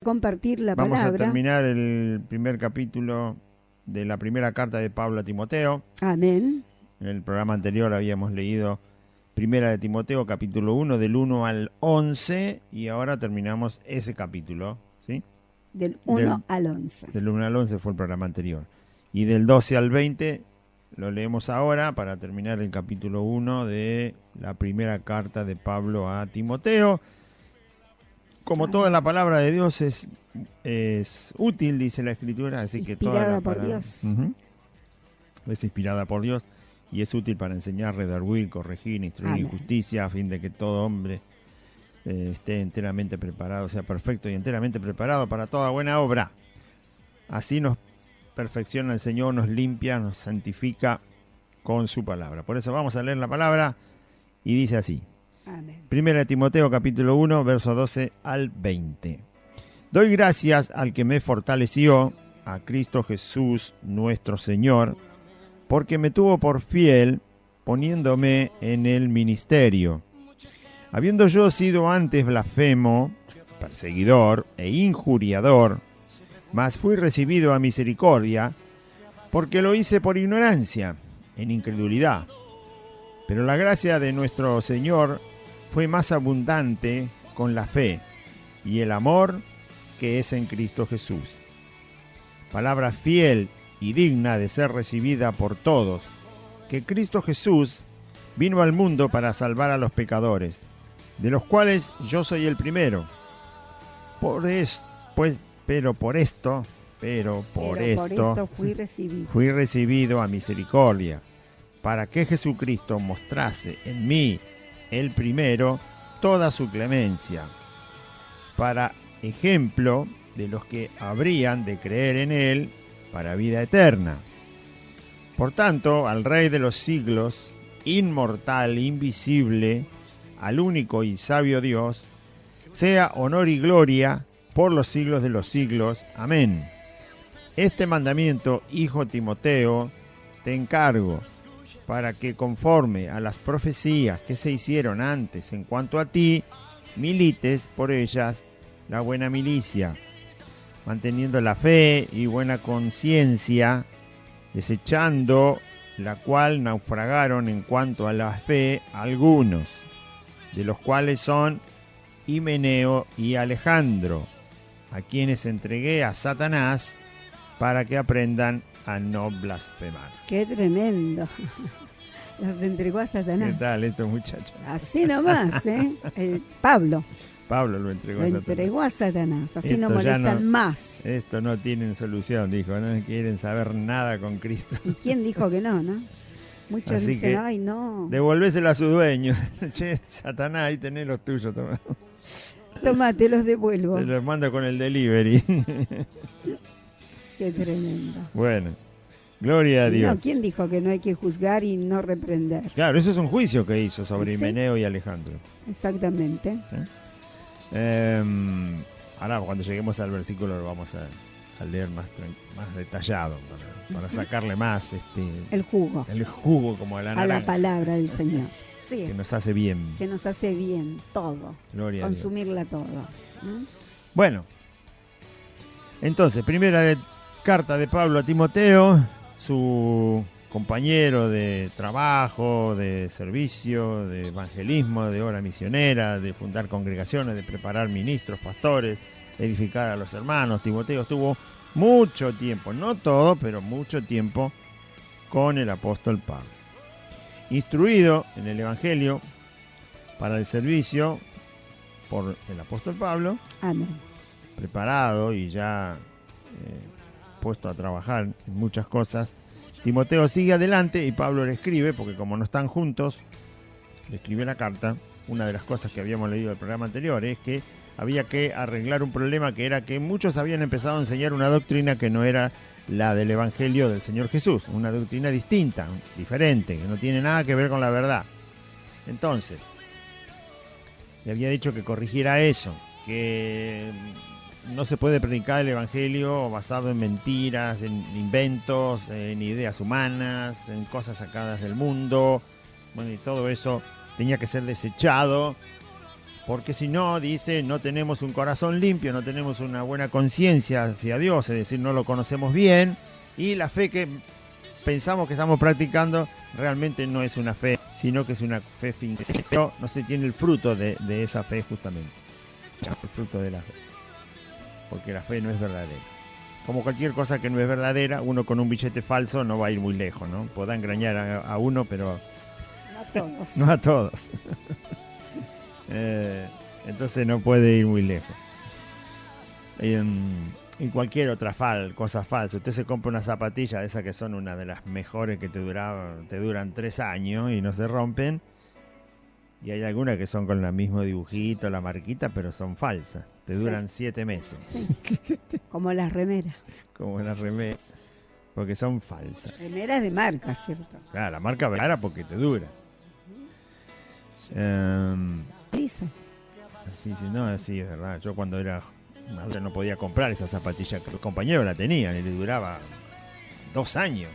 compartir la Vamos palabra. a terminar el primer capítulo de la primera carta de Pablo a Timoteo. Amén. En el programa anterior habíamos leído Primera de Timoteo, capítulo 1, del 1 al 11, y ahora terminamos ese capítulo, ¿sí? Del 1 al 11. Del 1 al 11 fue el programa anterior. Y del 12 al 20 lo leemos ahora para terminar el capítulo 1 de la primera carta de Pablo a Timoteo. Como toda la palabra de Dios es útil, dice la Escritura, así que toda la por palabra Dios. Es inspirada por Dios y es útil para enseñar, redarguir, corregir, instruir en justicia, a fin de que todo hombre esté enteramente preparado, sea perfecto y enteramente preparado para toda buena obra. Así nos perfecciona el Señor, nos limpia, nos santifica con su palabra. Por eso vamos a leer la palabra y dice así. Amén. Primera de Timoteo, capítulo 1, verso 12 al 20. Doy gracias al que me fortaleció, a Cristo Jesús nuestro Señor, porque me tuvo por fiel, poniéndome en el ministerio. Habiendo yo sido antes blasfemo, perseguidor e injuriador, mas fui recibido a misericordia, porque lo hice por ignorancia, en incredulidad. Pero la gracia de nuestro Señor fue más abundante con la fe y el amor que es en Cristo Jesús. Palabra fiel y digna de ser recibida por todos, que Cristo Jesús vino al mundo para salvar a los pecadores, de los cuales yo soy el primero. Por esto fui recibido a misericordia, para que Jesucristo mostrase en mí, el primero, toda su clemencia, para ejemplo de los que habrían de creer en él para vida eterna. Por tanto, al Rey de los siglos, inmortal, invisible, al único y sabio Dios, sea honor y gloria por los siglos de los siglos. Amén. Este mandamiento, hijo Timoteo, te encargo, para que conforme a las profecías que se hicieron antes en cuanto a ti, milites por ellas la buena milicia, manteniendo la fe y buena conciencia, desechando la cual naufragaron en cuanto a la fe algunos, de los cuales son Himeneo y Alejandro, a quienes entregué a Satanás para que aprendan a no blasfemar. ¡Qué tremendo! Los entregó a Satanás. ¿Qué tal estos muchachos? Así nomás, ¿eh? Pablo lo entregó a Satanás. Así esto no molestan más. Esto no tienen solución, dijo. No quieren saber nada con Cristo. ¿Y quién dijo que no, no? Muchos así dicen, que, ay, no. Devolvéselo a su dueño. Che, Satanás, ahí tenés los tuyos. Toma, te los devuelvo. Te los mando con el delivery. Qué tremendo. Bueno, gloria a Dios. No, ¿quién dijo que no hay que juzgar y no reprender? Claro, eso es un juicio que hizo sobre ¿Sí? Himeneo y Alejandro. Exactamente. ¿Sí? Ahora cuando lleguemos al versículo lo vamos a leer más detallado para sacarle más el jugo como a la naranja, a la palabra del Señor. Sí, que nos hace bien. Que nos hace bien todo. Gloria consumirla todo. Bueno, entonces, primera carta de Pablo a Timoteo, su compañero de trabajo, de servicio, de evangelismo, de obra misionera, de fundar congregaciones, de preparar ministros, pastores, edificar a los hermanos. Timoteo estuvo mucho tiempo, no todo, pero mucho tiempo con el apóstol Pablo. Instruido en el evangelio para el servicio por el apóstol Pablo. Amén. Preparado y ya puesto a trabajar en muchas cosas, Timoteo sigue adelante y Pablo le escribe, porque como no están juntos, le escribe la carta. Una de las cosas que habíamos leído del programa anterior es que había que arreglar un problema, que era que muchos habían empezado a enseñar una doctrina que no era la del Evangelio del Señor Jesús, una doctrina distinta, diferente, que no tiene nada que ver con la verdad. Entonces, le había dicho que corrigiera eso, que no se puede predicar el Evangelio basado en mentiras, en inventos, en ideas humanas, en cosas sacadas del mundo. Bueno, y todo eso tenía que ser desechado porque si no, dice, no tenemos un corazón limpio, no tenemos una buena conciencia hacia Dios, es decir, no lo conocemos bien, y la fe que pensamos que estamos practicando realmente no es una fe, sino que es una fe fingida, pero no se tiene el fruto de esa fe justamente, el fruto de la fe, porque la fe no es verdadera. Como cualquier cosa que no es verdadera, uno con un billete falso no va a ir muy lejos, ¿no? Podrá engañar a uno, pero No a todos. no a todos. Entonces no puede ir muy lejos. Y cualquier otra cosa falsa. Usted se compra una zapatilla de esas que son una de las mejores que te duran 3 años y no se rompen. Y hay algunas que son con el mismo dibujito, la marquita, pero son falsas. Te duran 7 meses. Sí. Como las remeras. Como las remeras. Porque son falsas. Remeras de marca, ¿cierto? Claro, la marca verdadera porque te dura. Dice. Sí, no, sí, es verdad. Yo cuando era madre no podía comprar esa zapatilla. Los compañeros la tenían y le duraba 2 años.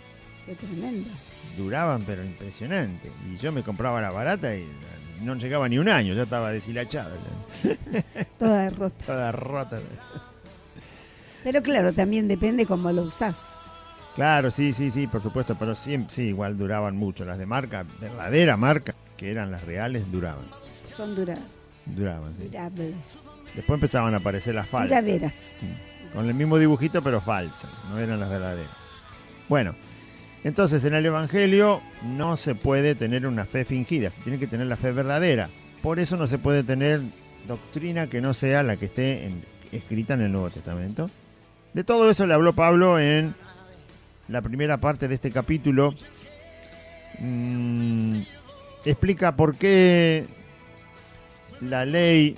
Qué tremendo. Duraban, pero impresionante. Y yo me compraba la barata y no llegaba ni un año. Ya estaba deshilachada. Toda rota. Toda rota. Pero claro, también depende cómo lo usás. Claro, sí, por supuesto. Pero sí, igual duraban mucho. Las de marca, verdadera marca, que eran las reales, duraban. Son durables. Duraban, sí. Durables. Después empezaban a aparecer las falsas. Duraderas. Con el mismo dibujito, pero falsas. No eran las verdaderas. Bueno, entonces en el Evangelio no se puede tener una fe fingida. Se tiene que tener la fe verdadera. Por eso no se puede tener doctrina que no sea la que esté escrita en el Nuevo Testamento. De todo eso le habló Pablo en la primera parte de este capítulo. Explica por qué la ley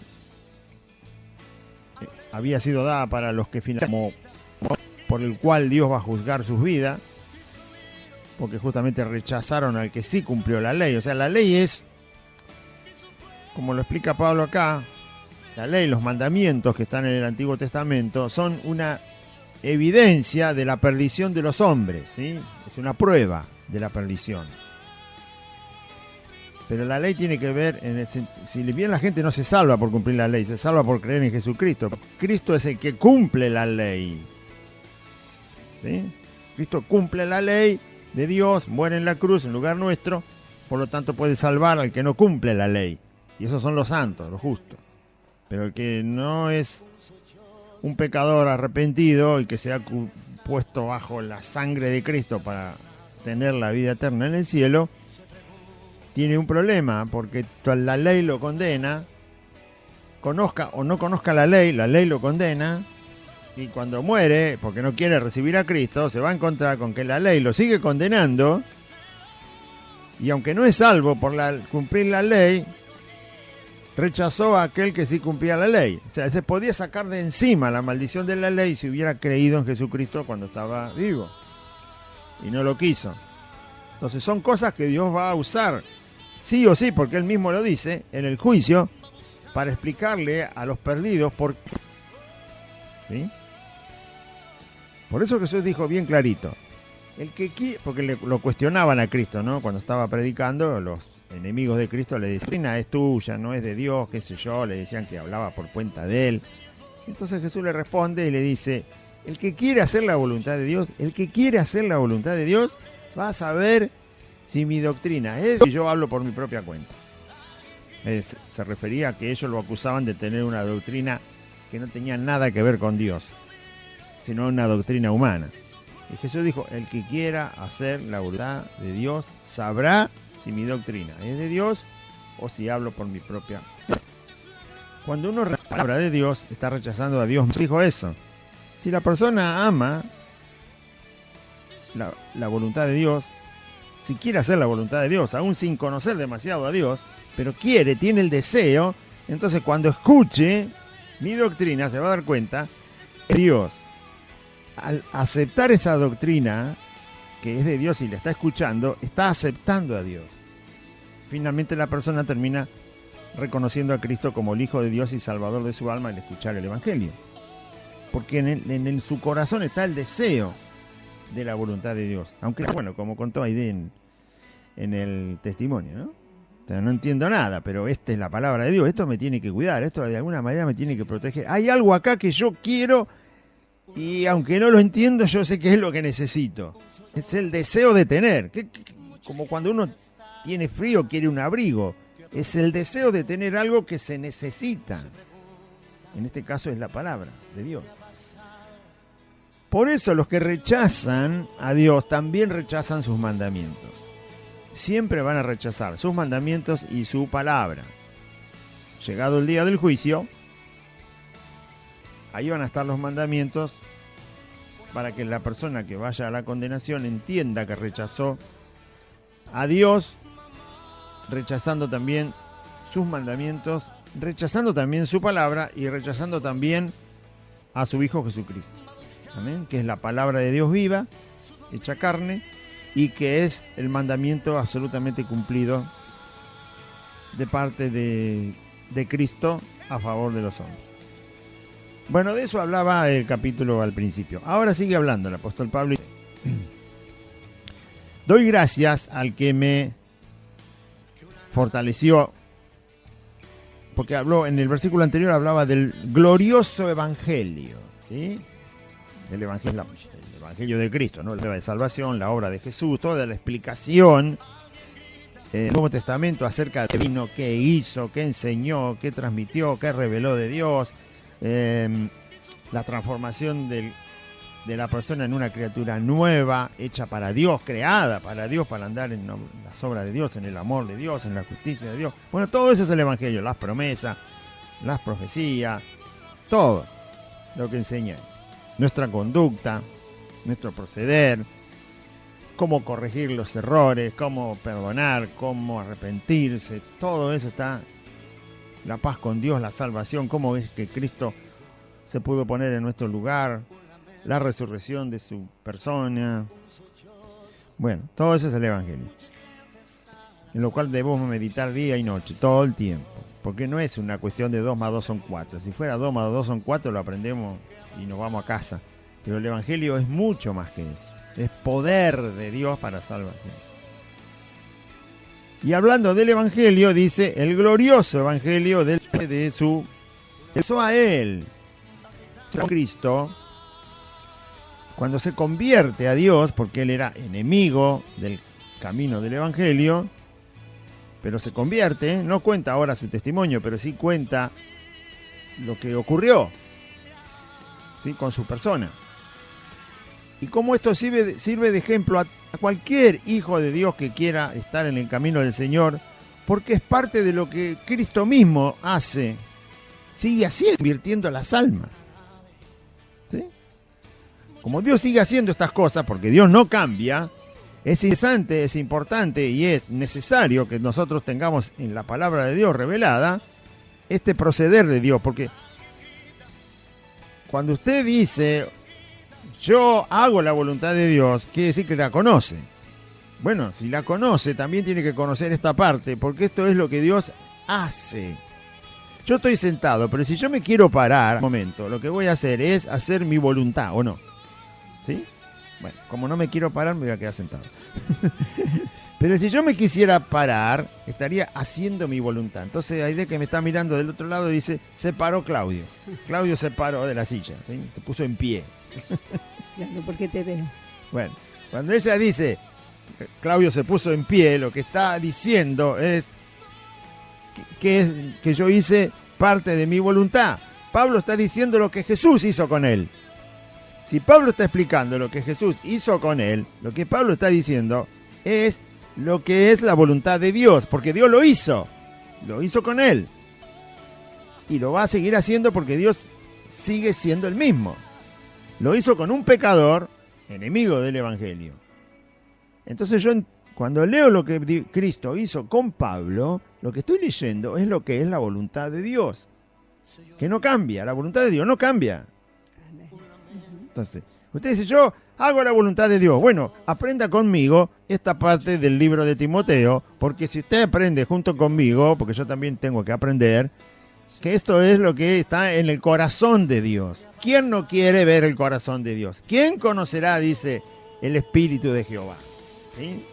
había sido dada para los que finalmente, por el cual Dios va a juzgar sus vidas, porque justamente rechazaron al que sí cumplió la ley. O sea, la ley es, como lo explica Pablo acá, la ley, los mandamientos que están en el Antiguo Testamento son una evidencia de la perdición de los hombres, ¿sí? Es una prueba de la perdición. Pero la ley tiene que ver, si bien la gente no se salva por cumplir la ley, se salva por creer en Jesucristo. Cristo es el que cumple la ley, ¿sí? Cristo cumple la ley de Dios, muere en la cruz en lugar nuestro, por lo tanto puede salvar al que no cumple la ley. Y esos son los santos, los justos. Pero el que no es un pecador arrepentido y que se ha puesto bajo la sangre de Cristo para tener la vida eterna en el cielo, tiene un problema, porque la ley lo condena, conozca o no conozca la ley lo condena, y cuando muere, porque no quiere recibir a Cristo, se va a encontrar con que la ley lo sigue condenando, y aunque no es salvo por cumplir la ley, rechazó a aquel que sí cumplía la ley. O sea, se podía sacar de encima la maldición de la ley si hubiera creído en Jesucristo cuando estaba vivo, y no lo quiso. Entonces son cosas que Dios va a usar sí o sí, porque Él mismo lo dice en el juicio, para explicarle a los perdidos por qué. ¿Sí? Por eso Jesús dijo bien clarito, el que quiere, porque lo cuestionaban a Cristo, ¿no? Cuando estaba predicando, los enemigos de Cristo le decían, es tuya, no es de Dios, qué sé yo, le decían que hablaba por cuenta de Él. Entonces Jesús le responde y le dice, el que quiere hacer la voluntad de Dios, va a saber si mi doctrina es, y yo hablo por mi propia cuenta. Se refería a que ellos lo acusaban de tener una doctrina que no tenía nada que ver con Dios, sino una doctrina humana. Y Jesús dijo, el que quiera hacer la voluntad de Dios sabrá si mi doctrina es de Dios o si hablo por mi propia cuenta. Cuando uno rechaza la palabra de Dios, está rechazando a Dios. Dijo eso. Si la persona ama la voluntad de Dios, si quiere hacer la voluntad de Dios, aún sin conocer demasiado a Dios, pero tiene el deseo, entonces cuando escuche mi doctrina se va a dar cuenta que Dios, al aceptar esa doctrina que es de Dios y la está escuchando, está aceptando a Dios. Finalmente la persona termina reconociendo a Cristo como el Hijo de Dios y Salvador de su alma al escuchar el Evangelio. Porque en su corazón está el deseo de la voluntad de Dios. Aunque, bueno, como contó Aide en el testimonio, ¿no? sea, no entiendo nada, pero esta es la palabra de Dios, esto me tiene que cuidar, esto de alguna manera me tiene que proteger. Hay algo acá que yo quiero y aunque no lo entiendo, yo sé que es lo que necesito. Es el deseo de tener, como cuando uno tiene frío, quiere un abrigo. Es el deseo de tener algo que se necesita. En este caso es la palabra de Dios. Por eso los que rechazan a Dios también rechazan sus mandamientos. Siempre van a rechazar sus mandamientos y su palabra. Llegado el día del juicio, ahí van a estar los mandamientos para que la persona que vaya a la condenación entienda que rechazó a Dios, rechazando también sus mandamientos, rechazando también su palabra y rechazando también a su Hijo Jesucristo. Amén, que es la palabra de Dios viva, hecha carne, y que es el mandamiento absolutamente cumplido de parte de Cristo a favor de los hombres. Bueno, de eso hablaba el capítulo al principio. Ahora sigue hablando el apóstol Pablo. Doy gracias al que me fortaleció, porque habló en el versículo anterior, hablaba del glorioso evangelio, ¿sí? El evangelio de Cristo, ¿no? La obra de salvación, la obra de Jesús, toda la explicación en el Nuevo Testamento acerca de vino, qué hizo, qué enseñó, qué transmitió, qué reveló de Dios, la transformación de la persona en una criatura nueva, hecha para Dios, creada para Dios, para andar en las obras de Dios, en el amor de Dios, en la justicia de Dios. Bueno, todo eso es el evangelio, las promesas, las profecías, todo lo que enseña. Nuestra conducta, nuestro proceder, cómo corregir los errores, cómo perdonar, cómo arrepentirse, todo eso está. La paz con Dios, la salvación, cómo es que Cristo se pudo poner en nuestro lugar, la resurrección de su persona. Bueno, todo eso es el evangelio, en lo cual debemos meditar día y noche, todo el tiempo, porque no es una cuestión de 2 más 2 son 4. Si fuera 2 más 2 son 4, lo aprendemos y nos vamos a casa. Pero el evangelio es mucho más que eso. Es poder de Dios para salvación. Y hablando del evangelio, dice el glorioso evangelio de su... Eso a él, Cristo, cuando se convierte a Dios, porque él era enemigo del camino del evangelio, pero se convierte, no cuenta ahora su testimonio, pero sí cuenta lo que ocurrió, ¿sí?, con su persona. Y cómo esto sirve de ejemplo a cualquier hijo de Dios que quiera estar en el camino del Señor, porque es parte de lo que Cristo mismo hace, sigue haciendo, convirtiendo las almas. ¿Sí? Como Dios sigue haciendo estas cosas, porque Dios no cambia, es interesante, es importante y es necesario que nosotros tengamos en la palabra de Dios revelada este proceder de Dios, porque cuando usted dice yo hago la voluntad de Dios, quiere decir que la conoce. Bueno, si la conoce, también tiene que conocer esta parte, porque esto es lo que Dios hace. Yo estoy sentado, pero si yo me quiero parar, un momento, lo que voy a hacer es hacer mi voluntad, ¿o no? ¿Sí? Bueno, como no me quiero parar, me voy a quedar sentado. Pero si yo me quisiera parar, estaría haciendo mi voluntad. Entonces, hay de que me está mirando del otro lado y dice, se paró Claudio. Claudio se paró de la silla, ¿sí? Se puso en pie. Claro, porque te veo. Bueno, cuando ella dice, Claudio se puso en pie, lo que está diciendo es que yo hice parte de mi voluntad. Pablo está diciendo lo que Jesús hizo con él. Si Pablo está explicando lo que Jesús hizo con él, lo que Pablo está diciendo es lo que es la voluntad de Dios, porque Dios lo hizo con él. Y lo va a seguir haciendo porque Dios sigue siendo el mismo. Lo hizo con un pecador, enemigo del evangelio. Entonces yo, cuando leo lo que Cristo hizo con Pablo, lo que estoy leyendo es lo que es la voluntad de Dios, que no cambia, la voluntad de Dios no cambia. Entonces, usted dice, yo hago la voluntad de Dios. Bueno, aprenda conmigo esta parte del libro de Timoteo, porque si usted aprende junto conmigo, porque yo también tengo que aprender, que esto es lo que está en el corazón de Dios. ¿Quién no quiere ver el corazón de Dios? ¿Quién conocerá, dice, el Espíritu de Jehová? ¿Sí?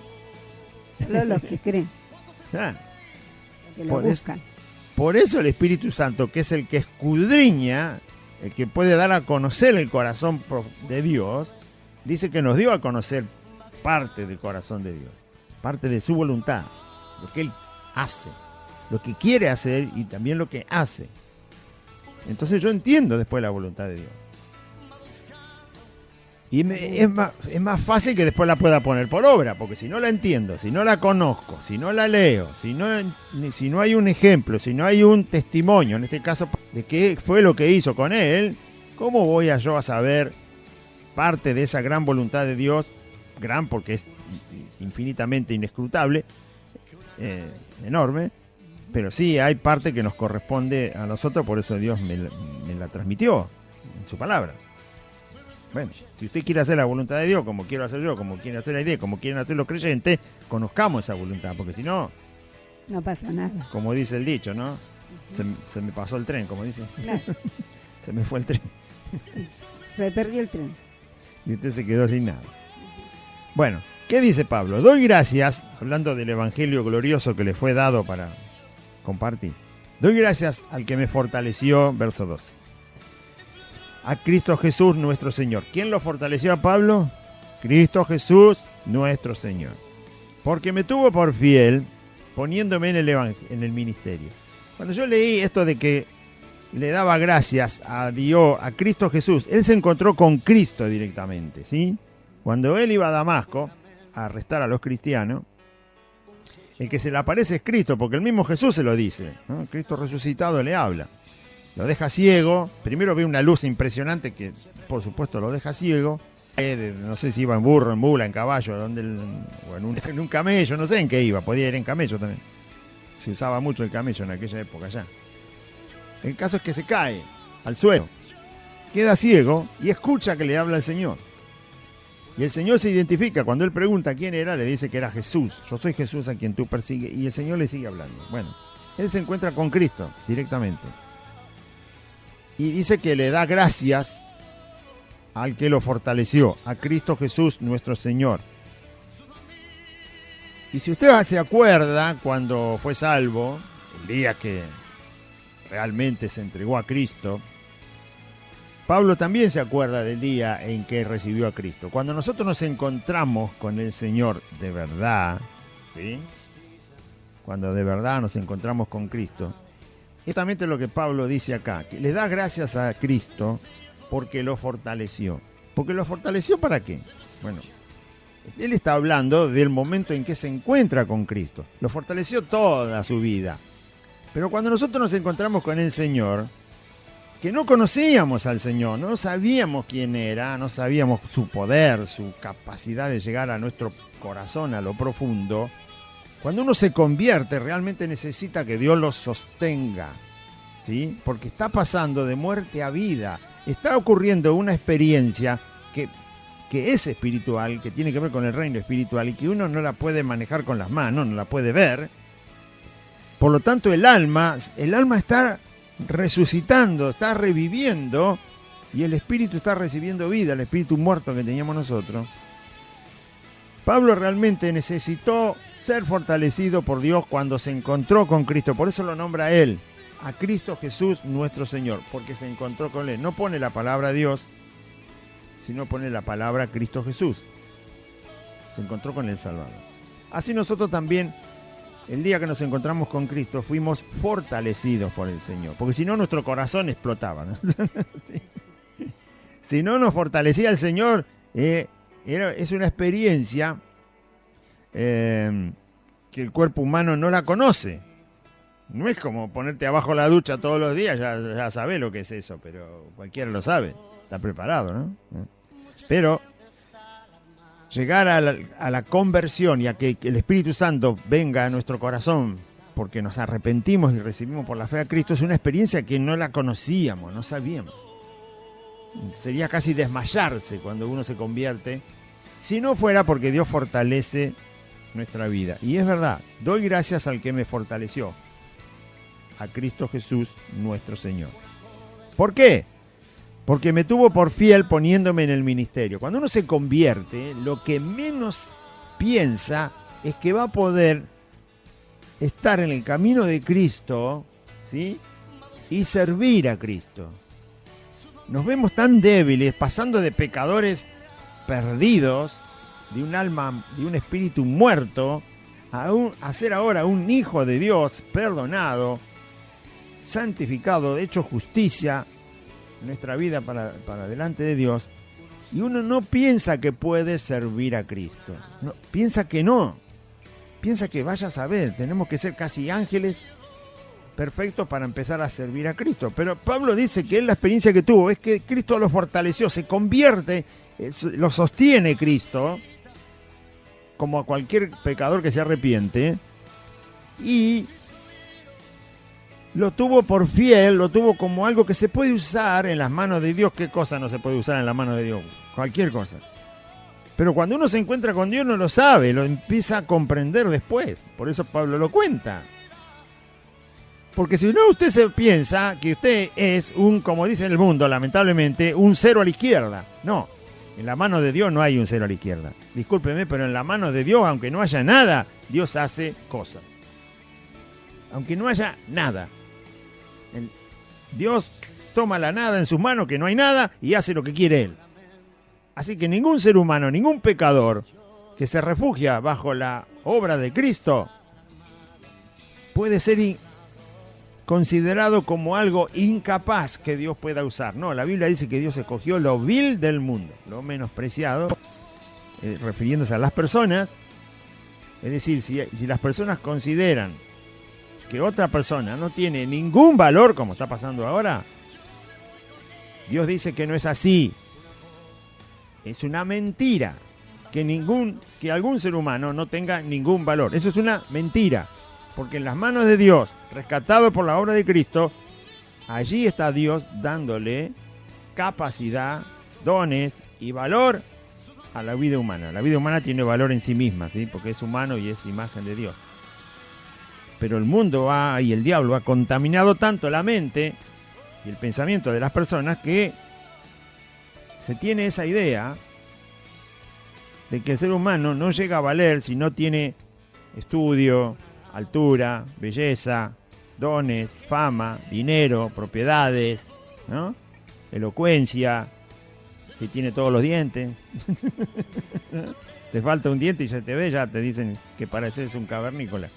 Solo los que creen. Ah, que lo Por buscan. Por eso el Espíritu Santo, que es el que escudriña, el que puede dar a conocer el corazón de Dios, dice que nos dio a conocer parte del corazón de Dios, parte de su voluntad, lo que Él hace, lo que quiere hacer y también lo que hace. Entonces yo entiendo después la voluntad de Dios. Y es más fácil que después la pueda poner por obra, porque si no la entiendo, si no la conozco, si no la leo, si no hay un ejemplo, si no hay un testimonio, en este caso, de qué fue lo que hizo con él, ¿cómo voy yo a saber parte de esa gran voluntad de Dios? Gran porque es infinitamente inescrutable, enorme, pero sí hay parte que nos corresponde a nosotros, por eso Dios me la transmitió en su palabra. Bueno, si usted quiere hacer la voluntad de Dios, como quiero hacer yo, como quiere hacer la idea, como quieren hacer los creyentes, conozcamos esa voluntad, porque si no, no pasa nada. Como dice el dicho, ¿no? Se me pasó el tren, como dice. Claro. Se me fue el tren. Sí, se perdió el tren. Y usted se quedó sin nada. Bueno, ¿qué dice Pablo? Doy gracias, hablando del evangelio glorioso que le fue dado para compartir. Doy gracias al que me fortaleció, verso 12. A Cristo Jesús nuestro Señor. ¿Quién lo fortaleció a Pablo? Cristo Jesús nuestro Señor. Porque me tuvo por fiel, poniéndome en el ministerio. Cuando yo leí esto de que le daba gracias a Dios, a Cristo Jesús, él se encontró con Cristo directamente, ¿sí? Cuando él iba a Damasco a arrestar a los cristianos, el que se le aparece es Cristo, porque el mismo Jesús se lo dice, ¿no? Cristo resucitado le habla. Lo deja ciego, primero ve una luz impresionante que por supuesto lo deja ciego, no sé si iba en burro, en mula, en caballo, o en un camello, no sé en qué iba, podía ir en camello también. Se usaba mucho el camello en aquella época ya. El caso es que se cae al suelo, queda ciego y escucha que le habla el Señor. Y el Señor se identifica, cuando él pregunta quién era, le dice que era Jesús. Yo soy Jesús a quien tú persigues, y el Señor le sigue hablando. Bueno, él se encuentra con Cristo directamente. Y dice que le da gracias al que lo fortaleció, a Cristo Jesús nuestro Señor. Y si usted se acuerda cuando fue salvo, el día que realmente se entregó a Cristo, Pablo también se acuerda del día en que recibió a Cristo. Cuando nosotros nos encontramos con el Señor de verdad, ¿sí? Cuando de verdad nos encontramos con Cristo, exactamente lo que Pablo dice acá, que le da gracias a Cristo porque lo fortaleció. ¿Porque lo fortaleció para qué? Bueno, él está hablando del momento en que se encuentra con Cristo. Lo fortaleció toda su vida. Pero cuando nosotros nos encontramos con el Señor, que no conocíamos al Señor, no sabíamos quién era, no sabíamos su poder, su capacidad de llegar a nuestro corazón, a lo profundo. Cuando uno se convierte, realmente necesita que Dios lo sostenga, ¿sí? Porque está pasando de muerte a vida. Está ocurriendo una experiencia que es espiritual, que tiene que ver con el reino espiritual y que uno no la puede manejar con las manos, no la puede ver. Por lo tanto, el alma está resucitando, está reviviendo y el espíritu está recibiendo vida, el espíritu muerto que teníamos nosotros. Pablo realmente necesitó ser fortalecido por Dios cuando se encontró con Cristo. Por eso lo nombra a él, a Cristo Jesús nuestro Señor, porque se encontró con él. No pone la palabra Dios, sino pone la palabra Cristo Jesús. Se encontró con el Salvador. Así nosotros también, el día que nos encontramos con Cristo, fuimos fortalecidos por el Señor. Porque si no, nuestro corazón explotaba, ¿no? Sí. Si no nos fortalecía el Señor, es una experiencia que el cuerpo humano no la conoce. No es como ponerte abajo la ducha todos los días, ya sabés lo que es eso, pero cualquiera lo sabe, está preparado, ¿no? Pero llegar a la conversión y a que el Espíritu Santo venga a nuestro corazón porque nos arrepentimos y recibimos por la fe a Cristo es una experiencia que no la conocíamos, no sabíamos. Sería casi desmayarse cuando uno se convierte, si no fuera porque Dios fortalece nuestra vida. Y es verdad, doy gracias al que me fortaleció, a Cristo Jesús nuestro Señor. ¿Por qué? Porque me tuvo por fiel poniéndome en el ministerio. Cuando uno se convierte, lo que menos piensa es que va a poder estar en el camino de Cristo, ¿sí? Y servir a Cristo. Nos vemos tan débiles, pasando de pecadores perdidos, de un alma, de un espíritu muerto, a ser ahora un hijo de Dios, perdonado, santificado, hecho justicia en nuestra vida para delante de Dios. Y uno no piensa que puede servir a Cristo. No, piensa que no. Piensa que vaya a saber, tenemos que ser casi ángeles perfectos para empezar a servir a Cristo. Pero Pablo dice que él la experiencia que tuvo es que Cristo lo fortaleció, se convierte, lo sostiene Cristo, como a cualquier pecador que se arrepiente, y lo tuvo por fiel, lo tuvo como algo que se puede usar en las manos de Dios. ¿Qué cosa no se puede usar en las manos de Dios? Cualquier cosa. Pero cuando uno se encuentra con Dios no lo sabe, lo empieza a comprender después. Por eso Pablo lo cuenta. Porque si no, usted se piensa que usted es como dice en el mundo, lamentablemente, un cero a la izquierda. No, en la mano de Dios no hay un cero a la izquierda. Discúlpeme, pero en la mano de Dios, aunque no haya nada, Dios hace cosas. Aunque no haya nada. Dios toma la nada en sus manos, que no hay nada, y hace lo que quiere Él. Así que ningún ser humano, ningún pecador que se refugia bajo la obra de Cristo puede ser considerado como algo incapaz que Dios pueda usar. No, la Biblia dice que Dios escogió lo vil del mundo, lo menospreciado, refiriéndose a las personas. Es decir, si las personas consideran que otra persona no tiene ningún valor, como está pasando ahora, Dios dice que no es así. Es una mentira que algún ser humano no tenga ningún valor. Eso es una mentira, porque en las manos de Dios, rescatado por la obra de Cristo, allí está Dios dándole capacidad, dones y valor a la vida humana. La vida humana tiene valor en sí misma, ¿sí? Porque es humano y es imagen de Dios. Pero el mundo y el diablo ha contaminado tanto la mente y el pensamiento de las personas que se tiene esa idea de que el ser humano no llega a valer si no tiene estudio, altura, belleza, dones, fama, dinero, propiedades, ¿no? Elocuencia, si tiene todos los dientes. Te falta un diente y ya te ve, ya te dicen que pareces un cavernícola.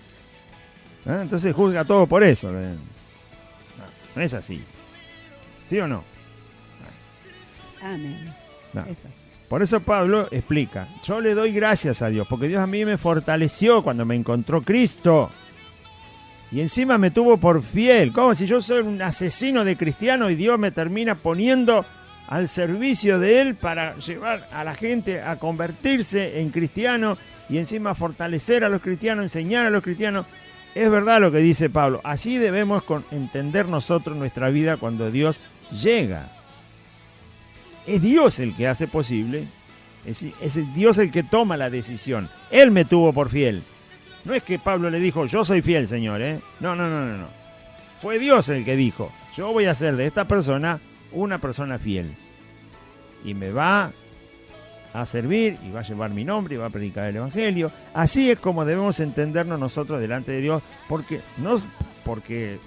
Entonces juzga todo por eso. No es así. ¿Sí o no? Amén. No. Es así. Por eso Pablo explica, yo le doy gracias a Dios, porque Dios a mí me fortaleció cuando me encontró Cristo. Y encima me tuvo por fiel, como si yo soy un asesino de cristiano y Dios me termina poniendo al servicio de Él para llevar a la gente a convertirse en cristiano y encima fortalecer a los cristianos, enseñar a los cristianos. Es verdad lo que dice Pablo, así debemos entender nosotros nuestra vida cuando Dios llega. Es Dios el que hace posible, es el Dios el que toma la decisión. Él me tuvo por fiel. No es que Pablo le dijo, yo soy fiel, Señor, ¿eh? No. Fue Dios el que dijo, yo voy a hacer de esta persona una persona fiel. Y me va a servir, y va a llevar mi nombre, y va a predicar el Evangelio. Así es como debemos entendernos nosotros delante de Dios, porque no porque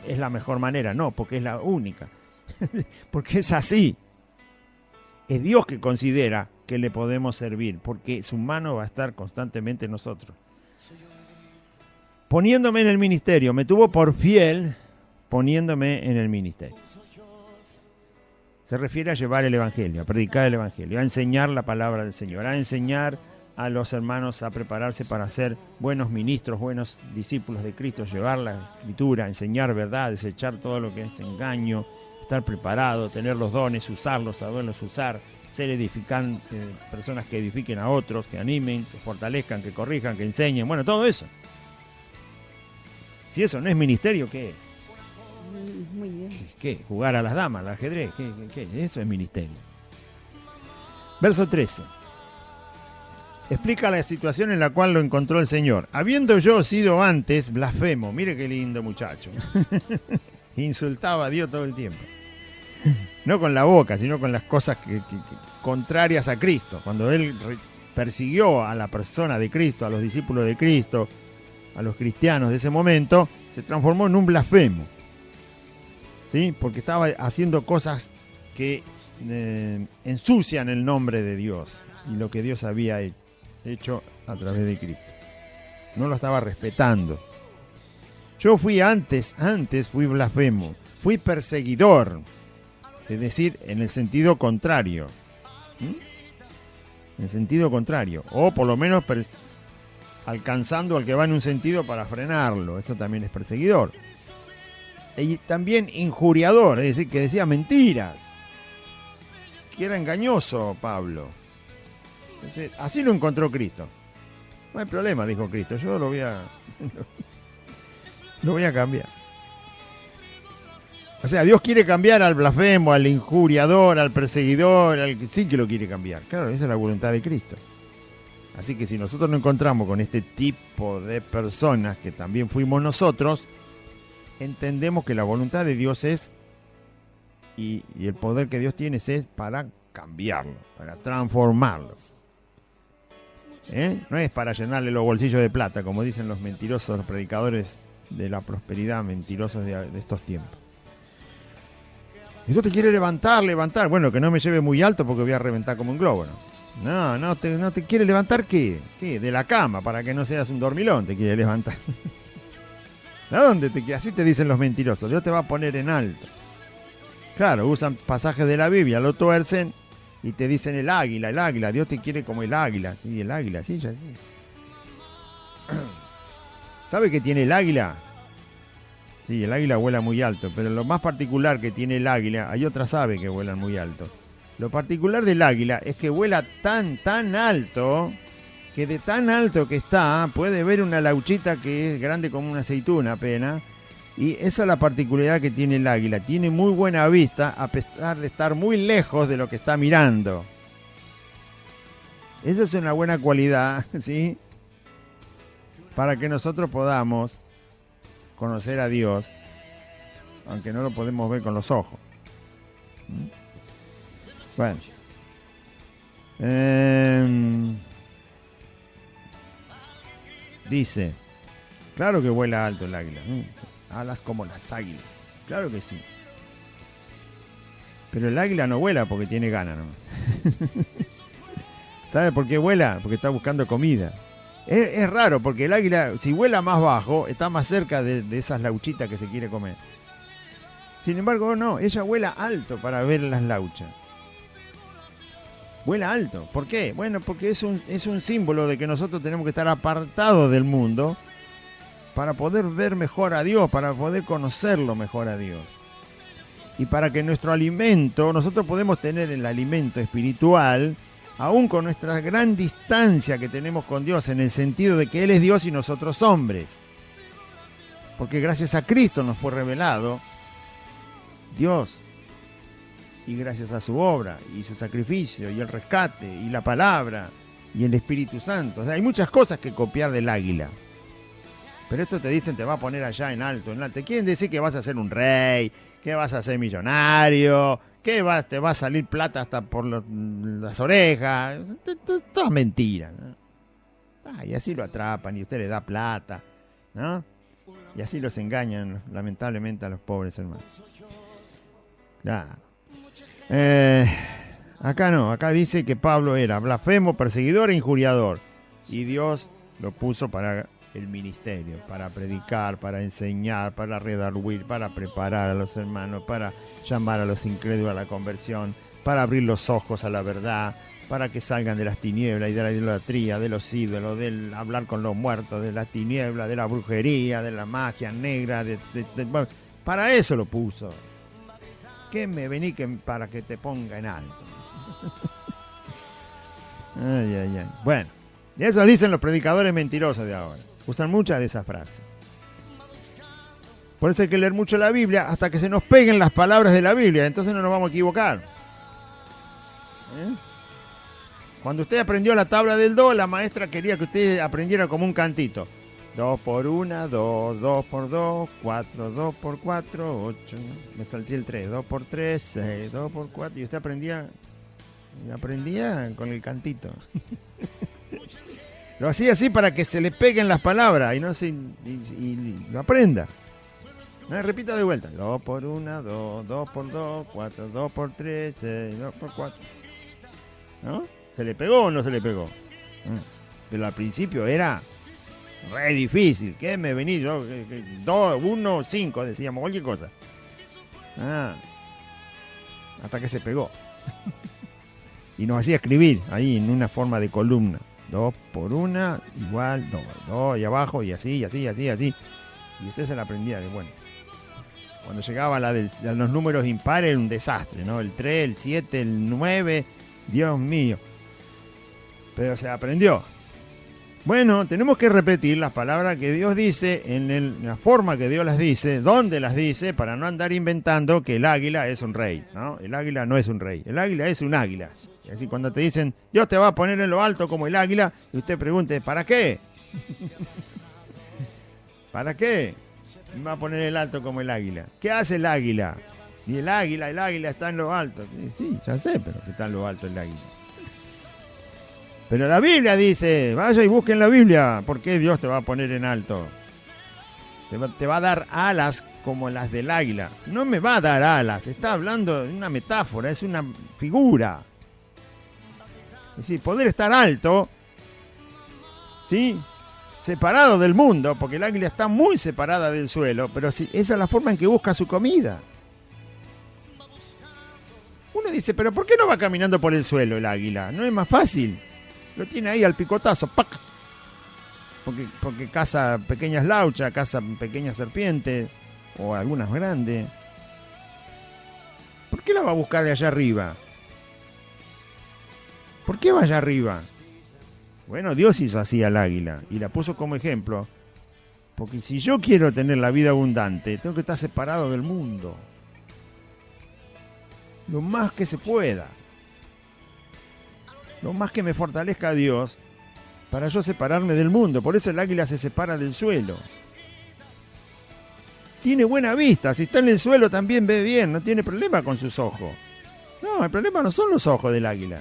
es la mejor manera, no, porque es la única. Porque es así. Es Dios que considera que le podemos servir, porque su mano va a estar constantemente en nosotros. Poniéndome en el ministerio, me tuvo por fiel poniéndome en el ministerio. Se refiere a llevar el Evangelio, a predicar el Evangelio, a enseñar la palabra del Señor, a enseñar a los hermanos a prepararse para ser buenos ministros, buenos discípulos de Cristo, llevar la Escritura, enseñar verdad, desechar todo lo que es engaño, estar preparado, tener los dones, usarlos, saberlos usar, ser edificantes, personas que edifiquen a otros, que animen, que fortalezcan, que corrijan, que enseñen, bueno, todo eso. Si eso no es ministerio, ¿qué es? Muy bien. ¿Qué? ¿Jugar a las damas, al ajedrez? ¿Qué? Eso es ministerio. Verso 13. Explica la situación en la cual lo encontró el Señor. Habiendo yo sido antes blasfemo, mire qué lindo muchacho. Insultaba a Dios todo el tiempo. No con la boca, sino con las cosas que contrarias a Cristo. Cuando él persiguió a la persona de Cristo, a los discípulos de Cristo, a los cristianos de ese momento, se transformó en un blasfemo. ¿Sí? Porque estaba haciendo cosas que ensucian el nombre de Dios y lo que Dios había hecho a través de Cristo. No lo estaba respetando. Yo fui antes fui blasfemo, fui perseguidor, es decir, en el sentido contrario. En sentido contrario, o por lo menos alcanzando al que va en un sentido para frenarlo, eso también es perseguidor. Y también injuriador, es decir, que decía mentiras, que era engañoso Pablo. Es decir, así lo encontró Cristo. No hay problema, dijo Cristo, yo lo voy a cambiar. O sea, Dios quiere cambiar al blasfemo, al injuriador, al perseguidor, sí que lo quiere cambiar. Claro, esa es la voluntad de Cristo. Así que si nosotros nos encontramos con este tipo de personas, que también fuimos nosotros, entendemos que la voluntad de Dios es, y el poder que Dios tiene es para cambiarlo, para transformarlo. No es para llenarle los bolsillos de plata, como dicen los mentirosos, los predicadores de la prosperidad, mentirosos de estos tiempos. Dios te quiere levantar. Bueno, que no me lleve muy alto porque voy a reventar como un globo, ¿no? No te quiere levantar, ¿qué? De la cama, para que no seas un dormilón, te quiere levantar. ¿A dónde así te dicen los mentirosos? Dios te va a poner en alto. Claro, usan pasajes de la Biblia, lo tuercen y te dicen el águila. Dios te quiere como el águila. Sí, el águila, sí, ya sí. ¿Sabe qué tiene el águila? Sí, el águila vuela muy alto, pero lo más particular que tiene el águila, hay otras aves que vuelan muy alto. Lo particular del águila es que vuela tan alto, que de tan alto que está, puede ver una lauchita que es grande como una aceituna apenas, y esa es la particularidad que tiene el águila. Tiene muy buena vista a pesar de estar muy lejos de lo que está mirando. Eso es una buena cualidad, ¿sí? Para que nosotros podamos conocer a Dios, aunque no lo podemos ver con los ojos. Bueno. Dice, claro que vuela alto el águila. Alas como las águilas. Claro que sí. Pero el águila no vuela porque tiene ganas, ¿no? ¿Sabe por qué vuela? Porque está buscando comida. Es raro, porque el águila, si vuela más bajo, está más cerca de esas lauchitas que se quiere comer. Sin embargo, no, ella vuela alto para ver las lauchas. Vuela alto. ¿Por qué? Bueno, porque es un símbolo de que nosotros tenemos que estar apartados del mundo para poder ver mejor a Dios, para poder conocerlo mejor a Dios. Y para que nuestro alimento, nosotros podemos tener el alimento espiritual, aún con nuestra gran distancia que tenemos con Dios, en el sentido de que Él es Dios y nosotros hombres. Porque gracias a Cristo nos fue revelado Dios. Y gracias a su obra, y su sacrificio, y el rescate, y la palabra, y el Espíritu Santo. O sea, hay muchas cosas que copiar del águila. Pero esto te dicen, te va a poner allá en alto. Te quieren decir que vas a ser un rey, que vas a ser millonario, que te va a salir plata hasta por las orejas. Todas mentiras, ¿no? Y así lo atrapan y usted le da plata, ¿no? Y así los engañan, lamentablemente, a los pobres hermanos. Claro. Acá no, acá dice que Pablo era blasfemo, perseguidor e injuriador. Y Dios lo puso para el ministerio, para predicar, para enseñar, para redarguir, para preparar a los hermanos, para llamar a los incrédulos a la conversión, para abrir los ojos a la verdad, para que salgan de las tinieblas y de la idolatría, de los ídolos, del hablar con los muertos, de las tinieblas, de la brujería, de la magia negra, bueno, para eso lo puso. Que me vení para que te ponga en alto. Ay. Bueno, y eso dicen los predicadores mentirosos de ahora. Usan muchas de esas frases. Por eso hay que leer mucho la Biblia hasta que se nos peguen las palabras de la Biblia. Entonces no nos vamos a equivocar. Cuando usted aprendió la tabla del do, la maestra quería que usted aprendiera como un cantito. 2 por 1, 2, 2 por 2, 4, 2 por 4, 8. Me salté el 3, 2 por 3, 6, 2 por 4. Y usted aprendía con el cantito. Lo hacía así para que se le peguen las palabras y no se y lo aprenda. No, repita de vuelta. 2 por 1, 2, 2 por 2, 4, 2 por 3, 6, 2 por 4. ¿No? ¿Se le pegó o no se le pegó? Pero al principio era re difícil. ¿Qué me venís? 2, 1, 5, decíamos cualquier cosa. Hasta que se pegó. Y nos hacía escribir ahí en una forma de columna. 2 por 1 igual 2, 2 y abajo y así, y así, y así, y así. Y usted se la aprendía de bueno. Cuando llegaba a los números impares era un desastre, ¿no? El 3, el 7, el 9, Dios mío. Pero se aprendió. Bueno, tenemos que repetir las palabras que Dios dice en la forma que Dios las dice, dónde las dice, para no andar inventando que el águila es un rey, ¿no? El águila no es un rey, el águila es un águila. Y así cuando te dicen, Dios te va a poner en lo alto como el águila, y usted pregunte, ¿para qué? ¿Para qué me va a poner el alto como el águila? ¿Qué hace el águila? Y el águila está en lo alto. Sí, ya sé, pero que está en lo alto el águila. Pero la Biblia dice, vaya y busquen la Biblia, ¿por qué Dios te va a poner en alto? Te va a dar alas como las del águila. No me va a dar alas, está hablando de una metáfora, es una figura. Es decir, poder estar alto, ¿sí? Separado del mundo, porque el águila está muy separada del suelo, pero sí, esa es la forma en que busca su comida. Uno dice, pero ¿por qué no va caminando por el suelo el águila? ¿No es más fácil? Lo tiene ahí al picotazo, ¡pac! Porque caza pequeñas lauchas, caza pequeñas serpientes, o algunas grandes. ¿Por qué la va a buscar de allá arriba? ¿Por qué va allá arriba? Bueno, Dios hizo así al águila y la puso como ejemplo. Porque si yo quiero tener la vida abundante, tengo que estar separado del mundo. Lo más que se pueda. Lo más que me fortalezca Dios para yo separarme del mundo. Por eso el águila se separa del suelo. Tiene buena vista. Si está en el suelo también ve bien. No tiene problema con sus ojos. No, el problema no son los ojos del águila.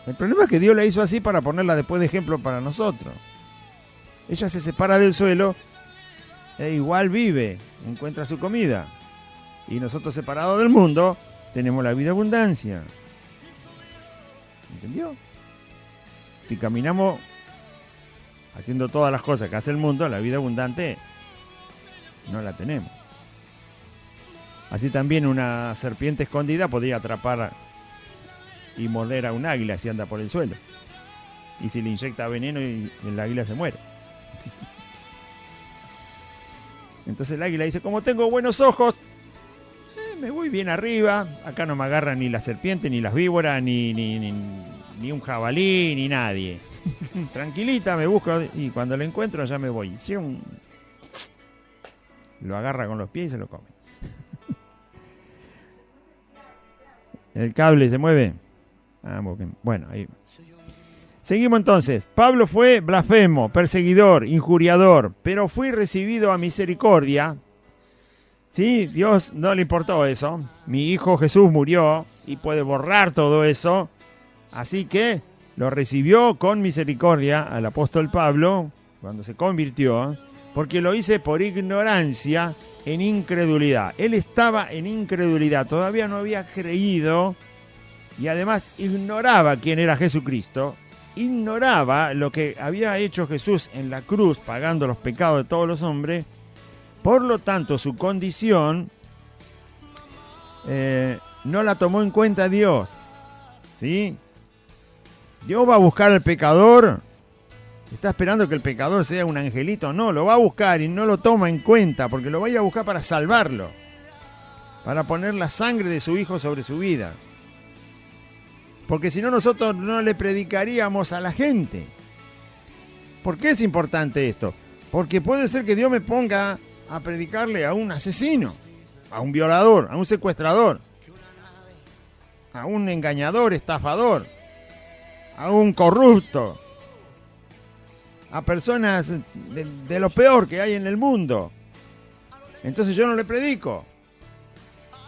El problema es que Dios la hizo así para ponerla después de ejemplo para nosotros. Ella se separa del suelo e igual vive, encuentra su comida. Y nosotros separados del mundo tenemos la vida abundancia. ¿Entendió? Si caminamos haciendo todas las cosas que hace el mundo, la vida abundante no la tenemos. Así también una serpiente escondida podría atrapar y morder a un águila si anda por el suelo. Y si le inyecta veneno y el águila se muere. Entonces el águila dice, como tengo buenos ojos, me voy bien arriba, acá no me agarra ni la serpiente, ni las víboras, ni un jabalí, ni nadie. Tranquilita, me busco y cuando lo encuentro ya me voy. Lo agarra con los pies y se lo come. ¿El cable se mueve? Bueno, ahí. Seguimos entonces. Pablo fue blasfemo, perseguidor, injuriador, pero fue recibido a misericordia. Sí, Dios no le importó eso. Mi hijo Jesús murió y puede borrar todo eso. Así que lo recibió con misericordia al apóstol Pablo cuando se convirtió, porque lo hice por ignorancia, en incredulidad. Él estaba en incredulidad, todavía no había creído y además ignoraba quién era Jesucristo, ignoraba lo que había hecho Jesús en la cruz pagando los pecados de todos los hombres. Por lo tanto, su condición no la tomó en cuenta Dios. ¿Sí? Dios va a buscar al pecador. ¿Está esperando que el pecador sea un angelito? No, lo va a buscar y no lo toma en cuenta porque lo va a ir a buscar para salvarlo. Para poner la sangre de su hijo sobre su vida. Porque si no, nosotros no le predicaríamos a la gente. ¿Por qué es importante esto? Porque puede ser que Dios me ponga a predicarle a un asesino, a un violador, a un secuestrador, a un engañador, estafador, a un corrupto, a personas de lo peor que hay en el mundo. Entonces yo no le predico